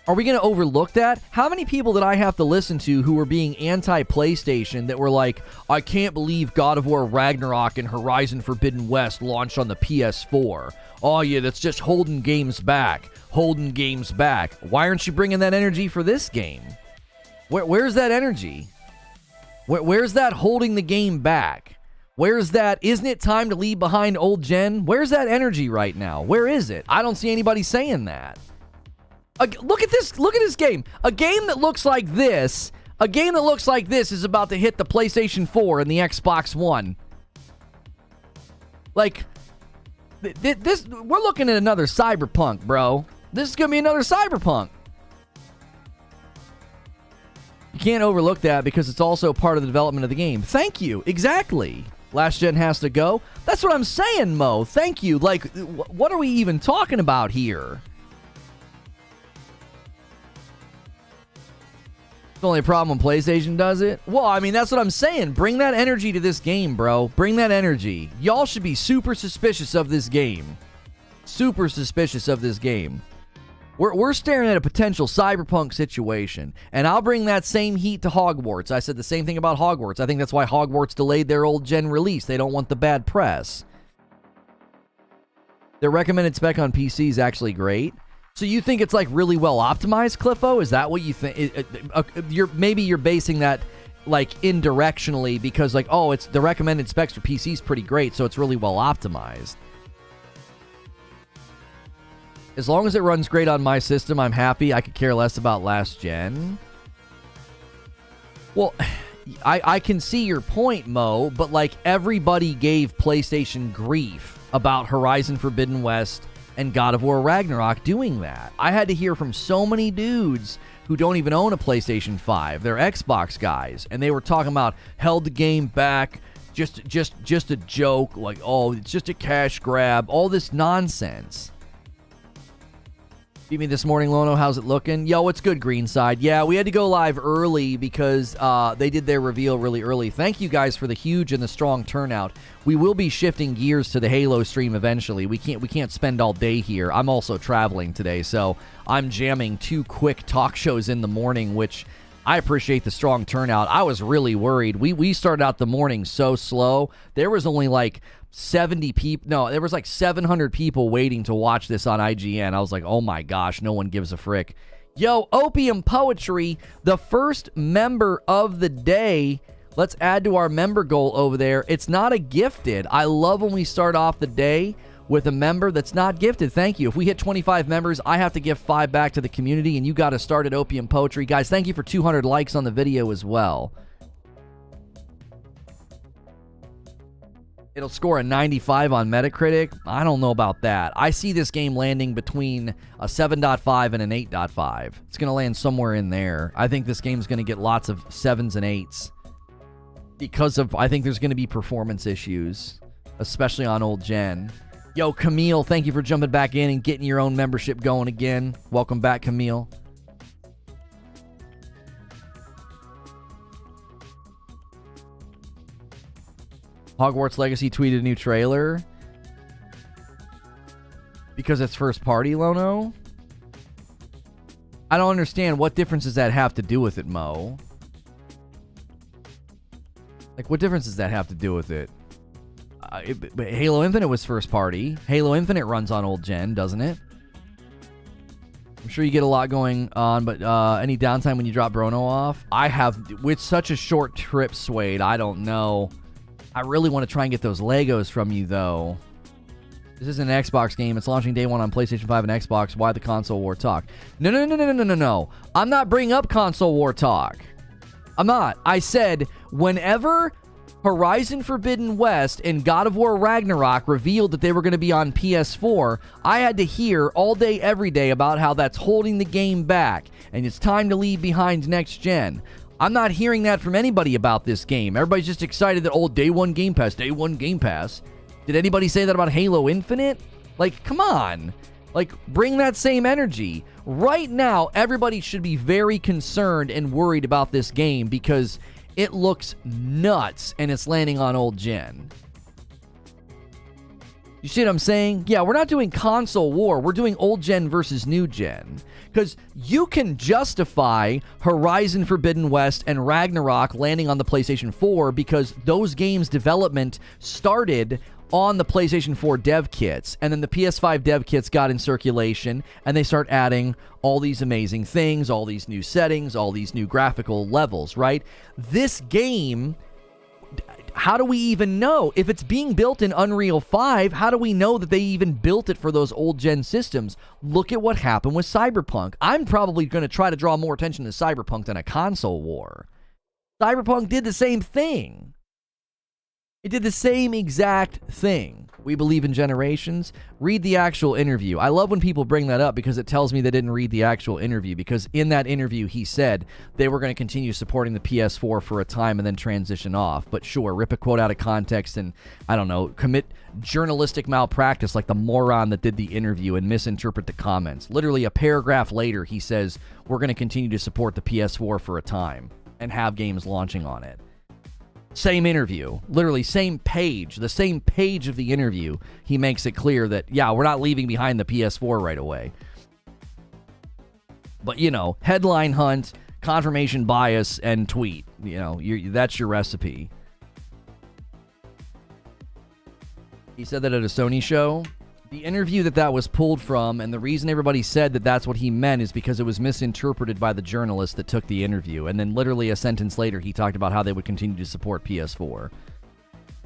are we going to overlook that? How many people did I have to listen to who were being anti-PlayStation that were like, I can't believe God of War Ragnarok and Horizon Forbidden West launched on the PS4. Oh yeah, that's just holding games back. Holding games back. Why aren't you bringing that energy for this game? Where's that energy? Where's that holding the game back? Where's that, isn't it time to leave behind old gen? Where's that energy right now? Where is it? I don't see anybody saying that. Look at this game. A game that looks like this is about to hit the PlayStation 4 and the Xbox One. Like, this, we're looking at another Cyberpunk, bro. This is going to be another Cyberpunk. You can't overlook that because it's also part of the development of the game. Thank you. Exactly. Last gen has to go. That's what I'm saying, Mo. Thank you. Like, what are we even talking about here? The only problem when PlayStation does it? Well, I mean, that's what I'm saying. Bring that energy to this game, bro. Bring that energy. Y'all should be super suspicious of this game. Super suspicious of this game. We're staring at a potential Cyberpunk situation, and I'll bring that same heat to Hogwarts. I said the same thing about Hogwarts. I think that's why Hogwarts delayed their old gen release. They don't want the bad press. The recommended spec on PC is actually great. So you think it's like really well optimized, Cliffo? Is that what you think? Maybe you're basing that like indirectionally because like, oh, it's the recommended specs for PC is pretty great, so it's really well optimized. As long as it runs great on my system, I'm happy. I could care less about last gen. Well, I can see your point, Mo, but like everybody gave PlayStation grief about Horizon Forbidden West and God of War Ragnarok doing that. I had to hear from so many dudes who don't even own a PlayStation 5. They're Xbox guys, and they were talking about held the game back, just a joke, like, oh, it's just a cash grab, all this nonsense. Beat me this morning, Lono. How's it looking? Yo, what's good, Greenside? Yeah, we had to go live early because they did their reveal really early. Thank you guys for the huge and the strong turnout. We will be shifting gears to the Halo stream eventually. We can't spend all day here. I'm also traveling today, so I'm jamming 2 quick talk shows in the morning, which I appreciate the strong turnout. I was really worried. We started out the morning so slow. There was only like 70 people. No, there was like 700 people waiting to watch this on IGN. I was like, oh my gosh, no one gives a frick. Yo, Opium Poetry, the first member of the day. Let's add to our member goal over there. It's not a gifted. I love when we start off the day with a member that's not gifted. Thank you. If we hit 25 members, I have to give 5 back to the community, and you got to start at Opium Poetry. Guys, thank you for 200 likes on the video as well. It'll score a 95 on Metacritic. I don't know about that. I see this game landing between a 7.5 and an 8.5. It's going to land somewhere in there. I think this game's going to get lots of 7s and 8s because of, I think there's going to be performance issues, especially on old gen. Yo, Camille, thank you for jumping back in and getting your own membership going again. Welcome back, Camille. Hogwarts Legacy tweeted a new trailer because it's first party, Lono. I don't understand. What difference does that have to do with it, Mo? Like, what difference does that have to do with it? But Halo Infinite was first party. Halo Infinite runs on old gen, doesn't it? I'm sure you get a lot going on, but any downtime when you drop Bruno off? I have, with such a short trip, Suede, I don't know. I really want to try and get those Legos from you, though. This isn't an Xbox game. It's launching day 1 on PlayStation 5 and Xbox. Why the console war talk? No. I'm not bringing up console war talk. I'm not. I said whenever Horizon Forbidden West and God of War Ragnarok revealed that they were going to be on PS4, I had to hear all day, every day about how that's holding the game back and it's time to leave behind next gen. I'm not hearing that from anybody about this game. Everybody's just excited that, oh, day 1 Game Pass, day 1 Game Pass. Did anybody say that about Halo Infinite? Like, come on. Like, bring that same energy. Right now, everybody should be very concerned and worried about this game because it looks nuts and it's landing on old gen. You see what I'm saying? Yeah, we're not doing console war. We're doing old gen versus new gen. Because you can justify Horizon Forbidden West and Ragnarok landing on the PlayStation 4 because those games' development started on the PlayStation 4 dev kits, and then the PS5 dev kits got in circulation, and they start adding all these amazing things, all these new settings, all these new graphical levels, right? This game, how do we even know? If it's being built in Unreal 5, how do we know that they even built it for those old-gen systems? Look at what happened with Cyberpunk. I'm probably going to try to draw more attention to Cyberpunk than a console war. Cyberpunk did the same thing. It did the same exact thing. We believe in generations. Read the actual interview. I love when people bring that up because it tells me they didn't read the actual interview, because in that interview he said they were going to continue supporting the PS4 for a time and then transition off. But sure, rip a quote out of context and, I don't know, commit journalistic malpractice like the moron that did the interview and misinterpret the comments. Literally a paragraph later he says we're going to continue to support the PS4 for a time and have games launching on it. Same interview, literally same page, the same page of the interview. He makes it clear that, yeah, we're not leaving behind the PS4 right away. But, you know, headline hunt, confirmation bias, and tweet. You know, that's your recipe. He said that at a Sony show. The interview that was pulled from, and the reason everybody said that that's what he meant is because it was misinterpreted by the journalist that took the interview. And then literally a sentence later, he talked about how they would continue to support PS4.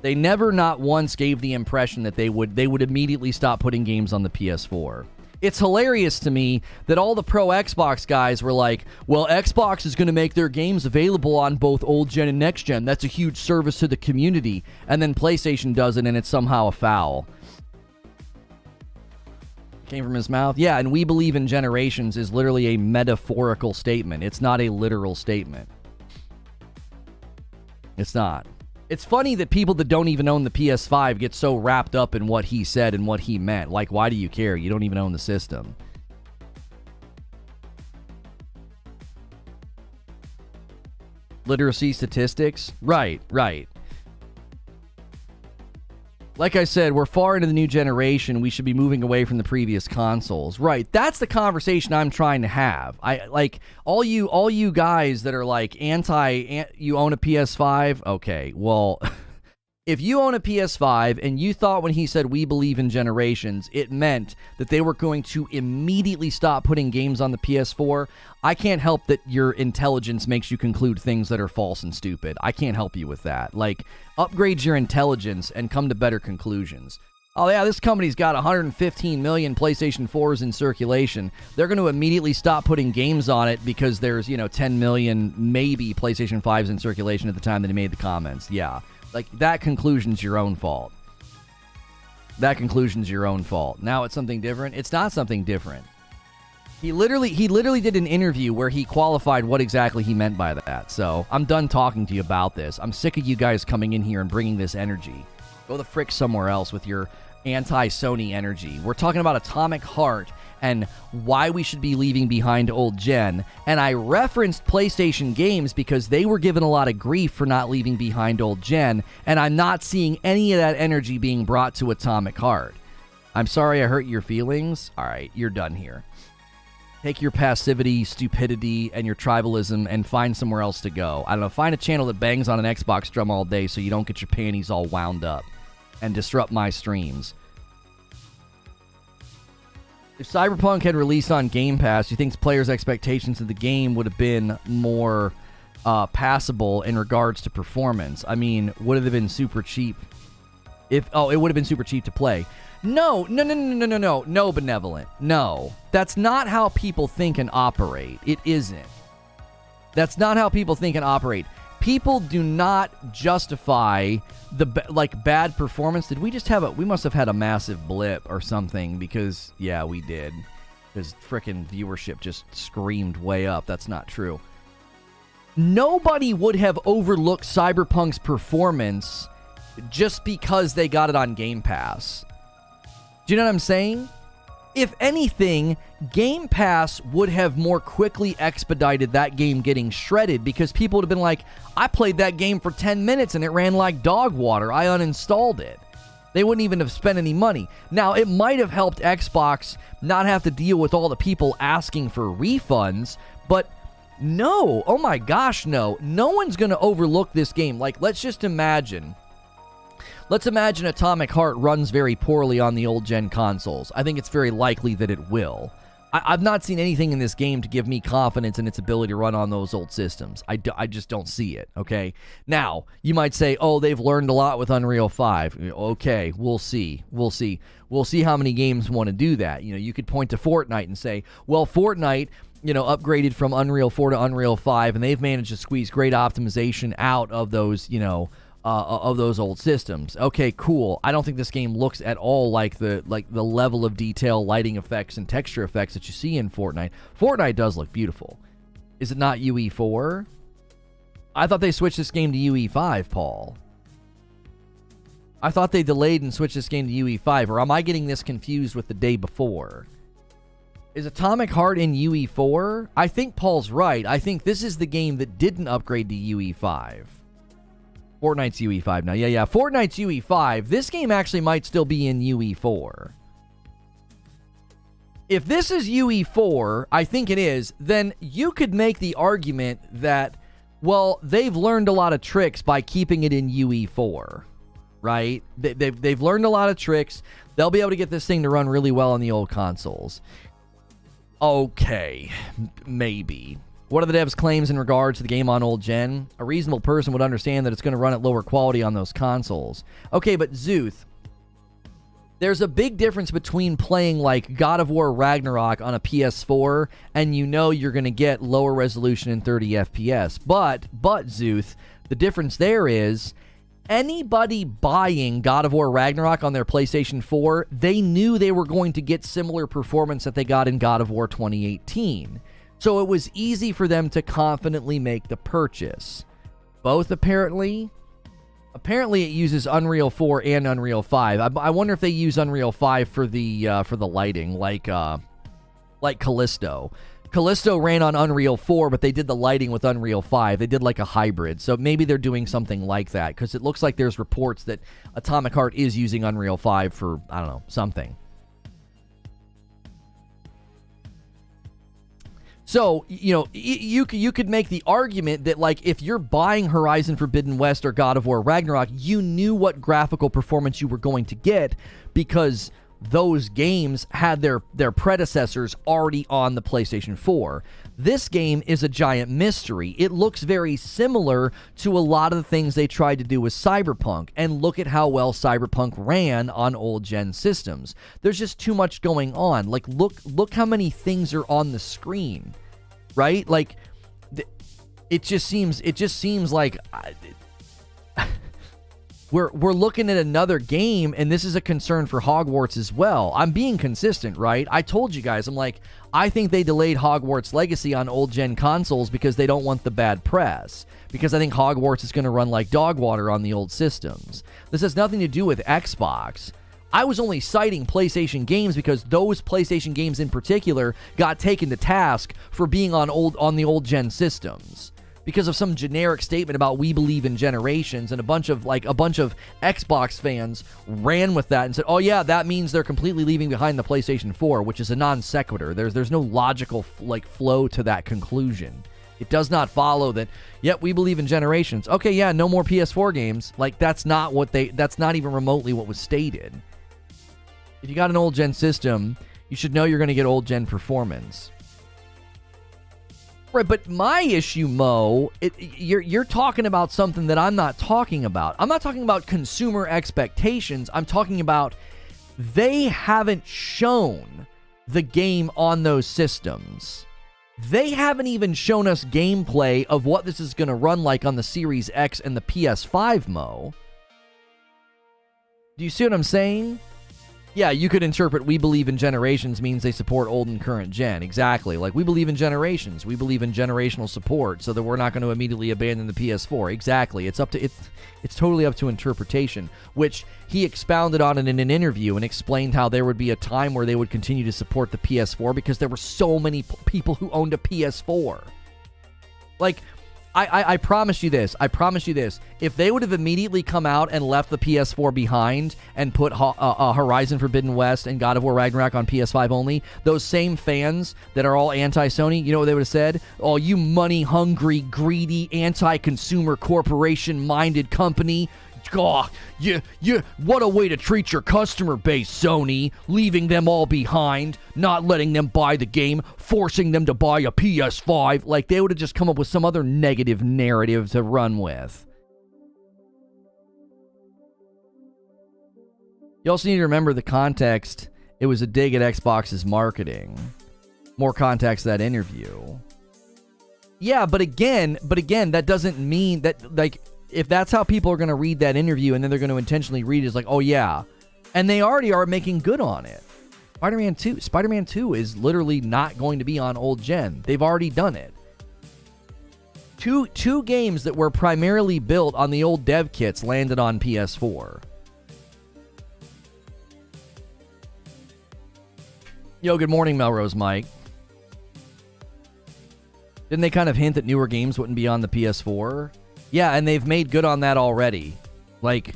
They never not once gave the impression that they would immediately stop putting games on the PS4. It's hilarious to me that all the pro Xbox guys were like, well, Xbox is going to make their games available on both old gen and next gen. That's a huge service to the community. And then PlayStation does it, and it's somehow a foul. Came from his mouth. Yeah, and we believe in generations is literally a metaphorical statement. It's not a literal statement. It's not. It's funny that people that don't even own the PS5 get so wrapped up in what he said and what he meant. Like, why do you care? You don't even own the system. Literacy statistics? Right. Like I said, we're far into the new generation. We should be moving away from the previous consoles. Right. That's the conversation I'm trying to have. I like all you guys that are like you own a PS5. Okay. Well, if you own a PS5 and you thought when he said we believe in generations, it meant that they were going to immediately stop putting games on the PS4, I can't help that your intelligence makes you conclude things that are false and stupid. I can't help you with that. Like, upgrade your intelligence and come to better conclusions. Oh yeah, this company's got 115 million PlayStation 4s in circulation. They're going to immediately stop putting games on it because there's, 10 million maybe PlayStation 5s in circulation at the time that he made the comments. Yeah. Like, that conclusion's your own fault. Now it's something different. It's not something different. He literally did an interview where he qualified what exactly he meant by that. So I'm done talking to you about this. I'm sick of you guys coming in here and bringing this energy. Go the frick somewhere else with your anti-Sony energy. We're talking about Atomic Heart and why we should be leaving behind old gen. And I referenced PlayStation games because they were given a lot of grief for not leaving behind old gen, and I'm not seeing any of that energy being brought to Atomic Heart. I'm sorry I hurt your feelings. All right, you're done here. Take your passivity, stupidity, and your tribalism and find somewhere else to go. I don't know, find a channel that bangs on an Xbox drum all day so you don't get your panties all wound up and disrupt my streams. If Cyberpunk had released on Game Pass, do you think players' expectations of the game would have been more passable in regards to performance? I mean, would it have been super cheap? It would have been super cheap to play. No, Benevolent. No. That's not how people think and operate. It isn't. That's not how people think and operate. People do not justify the bad performance. Did we just have we must have had a massive blip or something because, yeah, we did. Because frickin' viewership just screamed way up. That's not true. Nobody would have overlooked Cyberpunk's performance just because they got it on Game Pass. Do you know what I'm saying? If anything, Game Pass would have more quickly expedited that game getting shredded because people would have been like, I played that game for 10 minutes and it ran like dog water. I uninstalled it. They wouldn't even have spent any money. Now, it might have helped Xbox not have to deal with all the people asking for refunds, but no. Oh my gosh, no. No one's going to overlook this game. Like, let's imagine Atomic Heart runs very poorly on the old-gen consoles. I think it's very likely that it will. I've not seen anything in this game to give me confidence in its ability to run on those old systems. I just don't see it, okay? Now, you might say, oh, they've learned a lot with Unreal 5. Okay, we'll see. We'll see how many games want to do that. You could point to Fortnite and say, well, Fortnite, upgraded from Unreal 4 to Unreal 5, and they've managed to squeeze great optimization out of those, of those old systems. Okay, cool. I don't think this game looks at all like the level of detail, lighting effects, and texture effects that you see in Fortnite. Fortnite does look beautiful. Is it not UE4? I thought they switched this game to UE5, Paul. I thought they delayed and switched this game to UE5, or am I getting this confused with the day before? Is Atomic Heart in UE4? I think Paul's right. I think this is the game that didn't upgrade to UE5. Fortnite's UE5 now. Yeah. Fortnite's UE5. This game actually might still be in UE4. If this is UE4, I think it is, then you could make the argument that, well, they've learned a lot of tricks by keeping it in UE4. right? They've learned a lot of tricks. They'll be able to get this thing to run really well on the old consoles. Okay, maybe. What are the devs' claims in regards to the game on old gen? A reasonable person would understand that it's going to run at lower quality on those consoles. Okay, but Zooth, there's a big difference between playing like God of War Ragnarok on a PS4 and you know you're going to get lower resolution in 30 FPS. But Zooth, the difference there is anybody buying God of War Ragnarok on their PlayStation 4, they knew they were going to get similar performance that they got in God of War 2018. So it was easy for them to confidently make the purchase. Both apparently it uses Unreal 4 and Unreal 5. I wonder if they use Unreal 5 for the lighting, like Callisto. Callisto ran on Unreal 4, but they did the lighting with Unreal 5. They did like a hybrid. So maybe they're doing something like that, because it looks like there's reports that Atomic Heart is using Unreal 5 for, I don't know, something. So, you know, you could make the argument that, like, if you're buying Horizon Forbidden West or God of War Ragnarok, you knew what graphical performance you were going to get because those games had their predecessors already on the PlayStation 4. This game is a giant mystery. It looks very similar to a lot of the things they tried to do with Cyberpunk, and look at how well Cyberpunk ran on old-gen systems. There's just too much going on. Like, look how many things are on the screen, right? Like, it just seems like we're looking at another game, and this is a concern for Hogwarts as well. I'm being consistent, right? I told you guys, I'm like, I think they delayed Hogwarts Legacy on old-gen consoles because they don't want the bad press. Because I think Hogwarts is going to run like dog water on the old systems. This has nothing to do with Xbox. I was only citing PlayStation games because those PlayStation games in particular got taken to task for being on the old-gen systems. Because of some generic statement about we believe in generations, and a bunch of Xbox fans ran with that and said, oh yeah, that means they're completely leaving behind the PlayStation 4, which is a non sequitur. There's no logical flow to that conclusion. It does not follow that, yep, we believe in generations. Okay, yeah, no more PS4 games. Like, that's not even remotely what was stated. If you got an old gen system, you should know you're going to get old gen performance. Right, but my issue, Mo, you're talking about something that I'm not talking about. I'm not talking about consumer expectations. I'm talking about they haven't shown the game on those systems. They haven't even shown us gameplay of what this is going to run like on the Series X and the PS5, Mo. Do you see what I'm saying? Yeah, you could interpret we believe in generations means they support old and current gen. Exactly. Like, we believe in generations. We believe in generational support so that we're not going to immediately abandon the PS4. Exactly. It's totally up to interpretation, which he expounded on in an interview and explained how there would be a time where they would continue to support the PS4 because there were so many people who owned a PS4. Like, I promise you this. If they would have immediately come out and left the PS4 behind and put Horizon Forbidden West and God of War Ragnarok on PS5 only, those same fans that are all anti-Sony, you know what they would have said? Oh, you money-hungry, greedy, anti-consumer, corporation-minded company. God, what a way to treat your customer base, Sony, leaving them all behind, not letting them buy the game, forcing them to buy a PS5. Like, they would have just come up with some other negative narrative to run with. You also need to remember the context. It was a dig at Xbox's marketing. More context to that interview. Yeah, but again, that doesn't mean that, like, if that's how people are going to read that interview and then they're going to intentionally read it as like, oh yeah, and they already are making good on it. Spider-Man 2 is literally not going to be on old gen. They've already done it. Two games that were primarily built on the old dev kits landed on PS4. Yo, good morning, Melrose Mike. Didn't they kind of hint that newer games wouldn't be on the PS4? Yeah, and they've made good on that already. Like,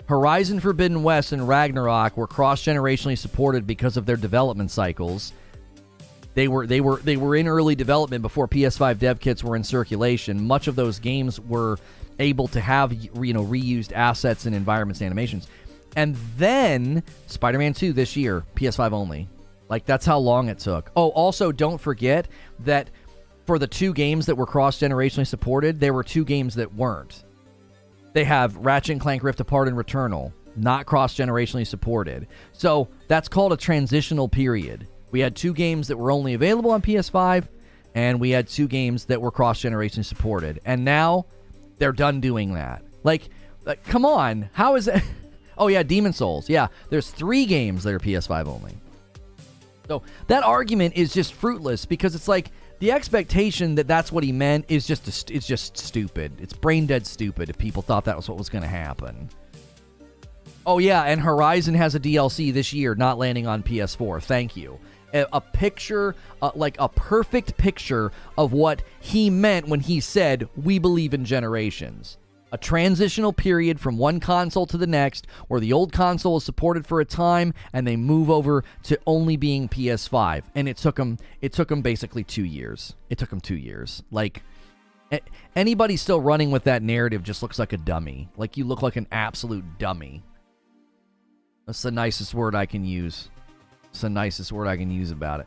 Horizon Forbidden West and Ragnarok were cross-generationally supported because of their development cycles. They were in early development before PS5 dev kits were in circulation. Much of those games were able to have, you know, reused assets and environments and animations. And then Spider-Man 2 this year, PS5 only. Like, that's how long it took. Oh, also, don't forget that for the 2 games that were cross-generationally supported, there were 2 games that weren't. They have Ratchet & Clank Rift Apart and Returnal, not cross-generationally supported. So that's called a transitional period. We had 2 games that were only available on PS5, and we had 2 games that were cross-generationally supported. And now they're done doing that. Like come on. How is it? Oh, yeah, Demon Souls. Yeah, there's 3 games that are PS5 only. So that argument is just fruitless because it's like the expectation that that's what he meant is it's just stupid. It's brain dead stupid if people thought that was what was going to happen. Oh, yeah, and Horizon has a DLC this year not landing on PS4. Thank you. A picture, like a perfect picture of what he meant when he said, we believe in generations. A transitional period from one console to the next where the old console is supported for a time and they move over to only being PS5. And it took them basically 2 years. It took them 2 years. Like, anybody still running with that narrative just looks like a dummy. Like, you look like an absolute dummy. That's the nicest word I can use. It's the nicest word I can use about it.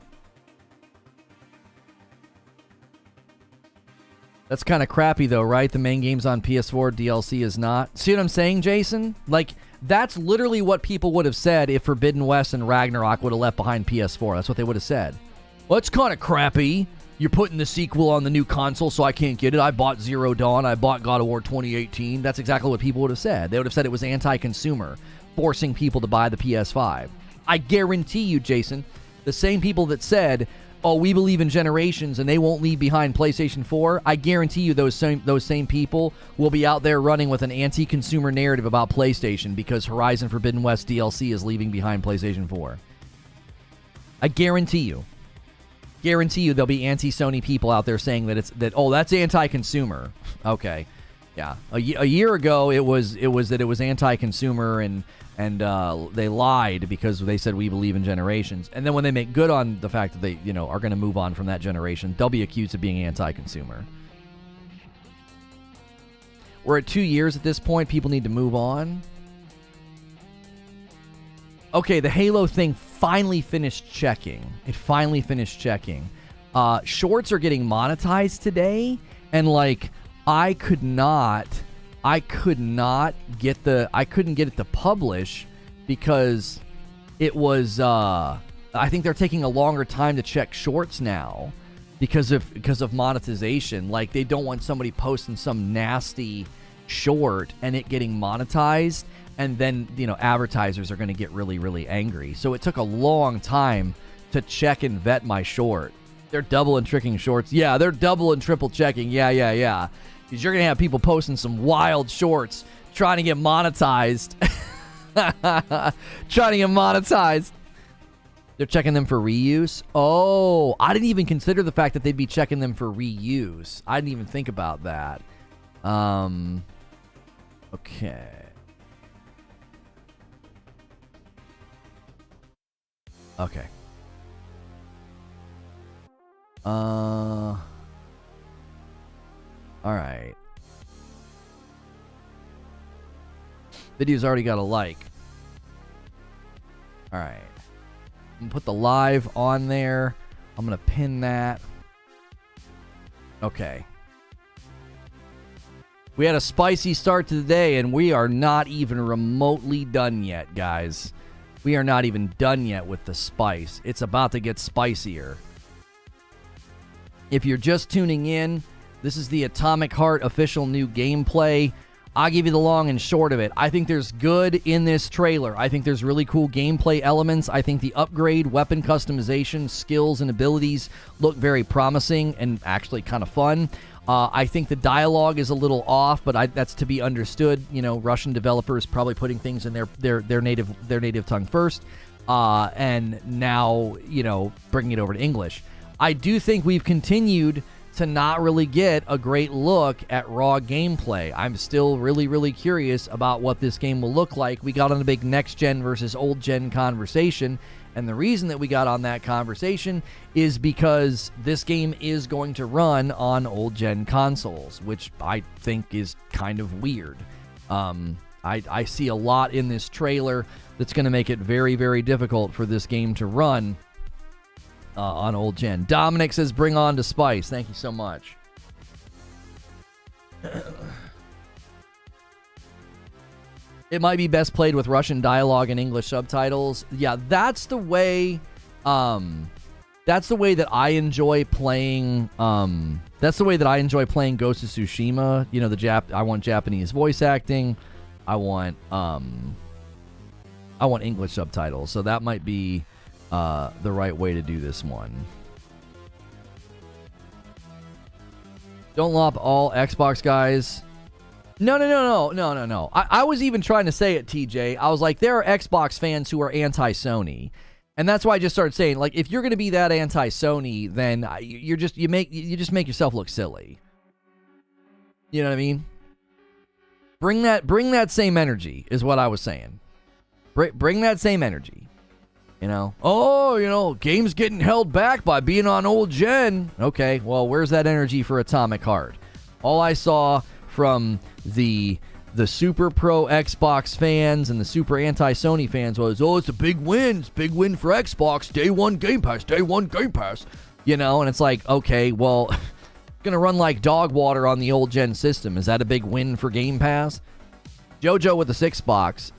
That's kind of crappy, though, right? The main game's on PS4, DLC is not. See what I'm saying, Jason? Like, that's literally what people would have said if Forbidden West and Ragnarok would have left behind PS4. That's what they would have said. Well, it's kind of crappy. You're putting the sequel on the new console, so I can't get it. I bought Zero Dawn. I bought God of War 2018. That's exactly what people would have said. They would have said it was anti-consumer, forcing people to buy the PS5. I guarantee you, Jason, the same people that said, oh, we believe in generations and they won't leave behind PlayStation 4, I guarantee you those same people will be out there running with an anti-consumer narrative about PlayStation because Horizon Forbidden West DLC is leaving behind PlayStation 4. I guarantee you. Guarantee you there'll be anti-Sony people out there saying that that's anti-consumer. Okay. Yeah. A year ago it was anti-consumer and they lied because they said we believe in generations. And then when they make good on the fact that they, you know, are going to move on from that generation, they'll be accused of being anti-consumer. We're at 2 years at this point. People need to move on. Okay, the Halo thing finally finished checking. It finally finished checking. Shorts are getting monetized today, and like I couldn't get it to publish because it was I think they're taking a longer time to check shorts now because of monetization. Like, they don't want somebody posting some nasty short and it getting monetized, and then, you know, advertisers are going to get really, really angry. So it took a long time to check and vet my short. They're double and tricking shorts. Yeah, they're double and triple checking. Yeah. Because you're going to have people posting some wild shorts trying to get monetized. They're checking them for reuse. Oh, I didn't even consider the fact that they'd be checking them for reuse. I didn't even think about that. Okay. Okay. All right. Video's already got a like. All right. I'm going to put the live on there. I'm going to pin that. Okay. We had a spicy start to the day, and we are not even remotely done yet, guys. We are not even done yet with the spice. It's about to get spicier. If you're just tuning in, this is the atomicheart official new gameplay. I'll give you the long and short of it. I think there's good in this trailer. I think there's really cool gameplay elements. I think the upgrade, weapon customization, skills, and abilities look very promising and actually kind of fun. I think the dialogue is a little off, but that's to be understood. You know, Russian developers probably putting things in their native tongue first, and now, you know, bringing it over to English. I do think we've continued to not really get a great look at raw gameplay. I'm still really, really curious about what this game will look like. We got on a big next-gen versus old-gen conversation, and the reason that we got on that conversation is because this game is going to run on old-gen consoles, which I think is kind of weird. I see a lot in this trailer that's going to make it very, very difficult for this game to run on old gen. Dominic says, bring on to Spice. Thank you so much. It might be best played with Russian dialogue and English subtitles. Yeah, that's the way that I enjoy playing that's the way that I enjoy playing Ghost of Tsushima. You know, I want Japanese voice acting. I want English subtitles. So that might be the right way to do this one. Don't lop all Xbox guys. No. I was even trying to say it, TJ. I was like, there are Xbox fans who are anti-Sony. And that's why I just started saying, like, if you're going to be that anti-Sony, then you just make yourself look silly. You know what I mean? Bring that same energy is what I was saying. Bring that same energy. You know, games getting held back by being on old gen. Okay, well, where's that energy for Atomic Heart? All I saw from the super pro Xbox fans and the super anti-Sony fans was, it's a big win. It's a big win for Xbox. Day one Game Pass. You know, and it's like, okay, well, it's going to run like dog water on the old gen system. Is that a big win for Game Pass? Jojo with the 6 spot.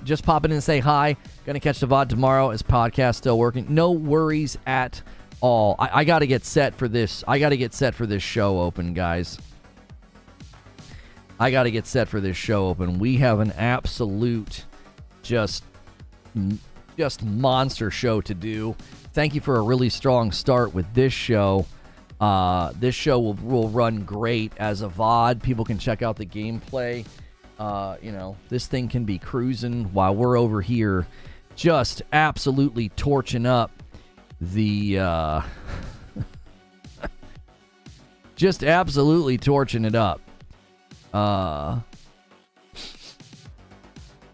Just popping in and say hi. Gonna catch the VOD tomorrow. Is podcast still working? No worries at all. I got to get set for this. I got to get set for this show open, guys. I got to get set for this show open. We have an absolute just monster show to do. Thank you for a really strong start with this show. This show will run great as a VOD. People can check out the gameplay. This thing can be cruising while we're over here just absolutely torching up the just absolutely torching it up.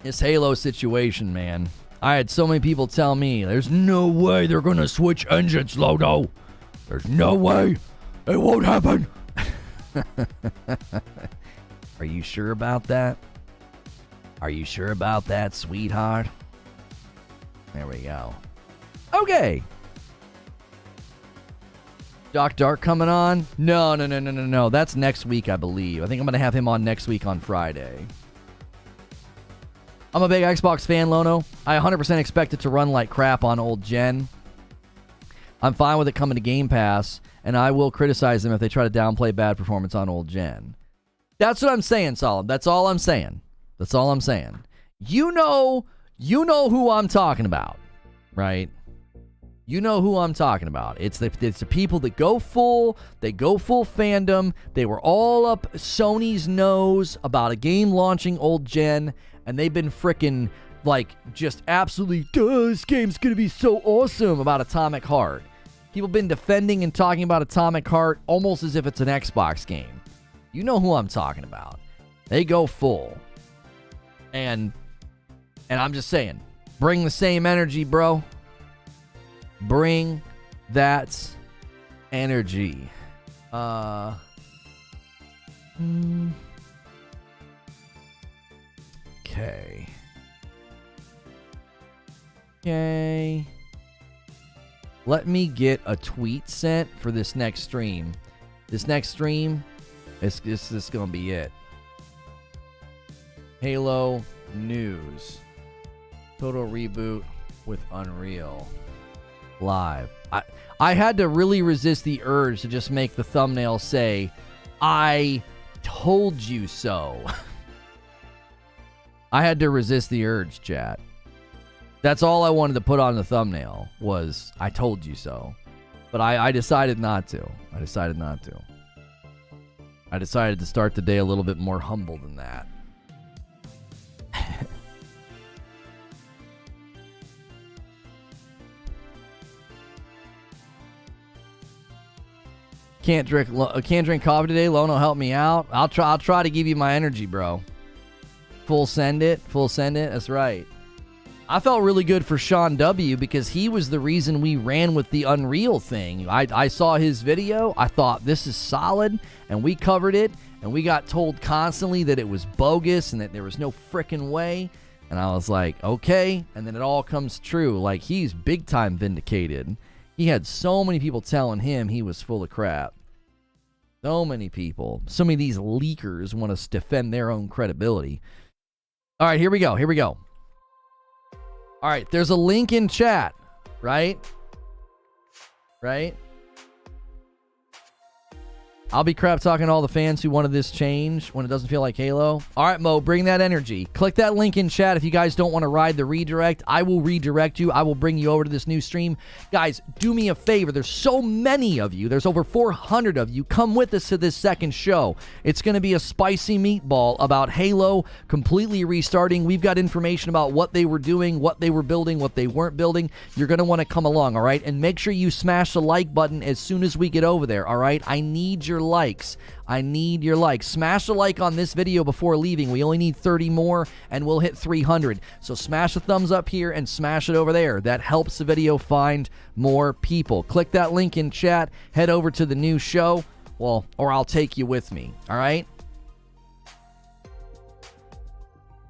This Halo situation, man. I had so many people tell me there's no way they're gonna switch engines, Lono. There's no way. It won't happen. Are you sure about that? Are you sure about that, sweetheart? There we go. Okay. Doc Dark coming on? No. That's next week, I believe. I think I'm going to have him on next week on Friday. I'm a big Xbox fan, Lono. I 100% expect it to run like crap on old gen. I'm fine with it coming to Game Pass, and I will criticize them if they try to downplay bad performance on old gen. That's what I'm saying, Solid. That's all I'm saying. You know who I'm talking about, right? You know who I'm talking about. It's the people that go full fandom. They were all up Sony's nose about a game launching old gen, and they've been freaking like just absolutely, this game's gonna be so awesome about Atomic Heart. People been defending and talking about Atomic Heart almost as if it's an Xbox game. You know who I'm talking about. They go full. And I'm just saying, bring the same energy, bro. Bring that energy. Okay. Let me get a tweet sent for this next stream. This is gonna be it. Halo news. Total reboot with Unreal. Live. I had to really resist the urge to just make the thumbnail say, I told you so. I had to resist the urge, chat. That's all I wanted to put on the thumbnail was, I told you so. But I decided not to. I decided to start the day a little bit more humble than that. Can't drink coffee today. Lono, help me out. I'll try to give you my energy, bro. Full send it. That's right. I felt really good for Sean W. because he was the reason we ran with the Unreal thing. I saw his video. I thought this is solid, and we covered it, and we got told constantly that it was bogus and that there was no frickin' way. And I was like, okay. And then it all comes true. Like, he's big time vindicated. He had so many people telling him he was full of crap. So many people. So many of these leakers want to defend their own credibility. All right, here we go. All right, there's a link in chat, right? I'll be crap talking to all the fans who wanted this change when it doesn't feel like Halo. All right, Mo, bring that energy. Click that link in chat if you guys don't want to ride the redirect. I will redirect you. I will bring you over to this new stream. Guys, do me a favor. There's so many of you. There's over 400 of you. Come with us to this second show. It's going to be a spicy meatball about Halo completely restarting. We've got information about what they were doing, what they were building, what they weren't building. You're going to want to come along, all right? And make sure you smash the like button as soon as we get over there, all right? I need your likes. Smash the like on this video before leaving. We only need 30 more and we'll hit 300. So smash the thumbs up here and smash it over there. That helps the video find more people. Click that link in chat. Head over to the new show. Well, or I'll take you with me. All right?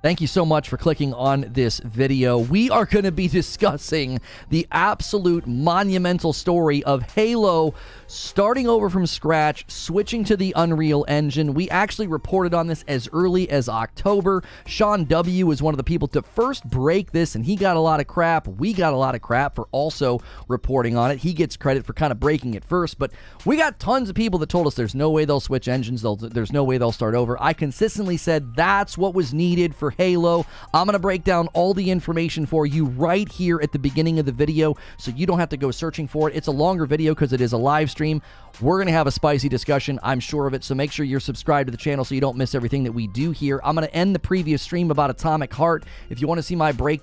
Thank you so much for clicking on this video. We are going to be discussing the absolute monumental story of Halo starting over from scratch, switching to the Unreal Engine. We actually reported on this as early as October. Sean W. was one of the people to first break this, and he got a lot of crap. We got a lot of crap for also reporting on it. He gets credit for kind of breaking it first, but we got tons of people that told us there's no way they'll switch engines. There's no way they'll start over. I consistently said that's what was needed for Halo. I'm going to break down all the information for you right here at the beginning of the video so you don't have to go searching for it. It's a longer video because it is a live stream. We're going to have a spicy discussion, I'm sure of it, so make sure you're subscribed to the channel so you don't miss everything that we do here. I'm going to end the previous stream about Atomic Heart. If you want to see my breakdown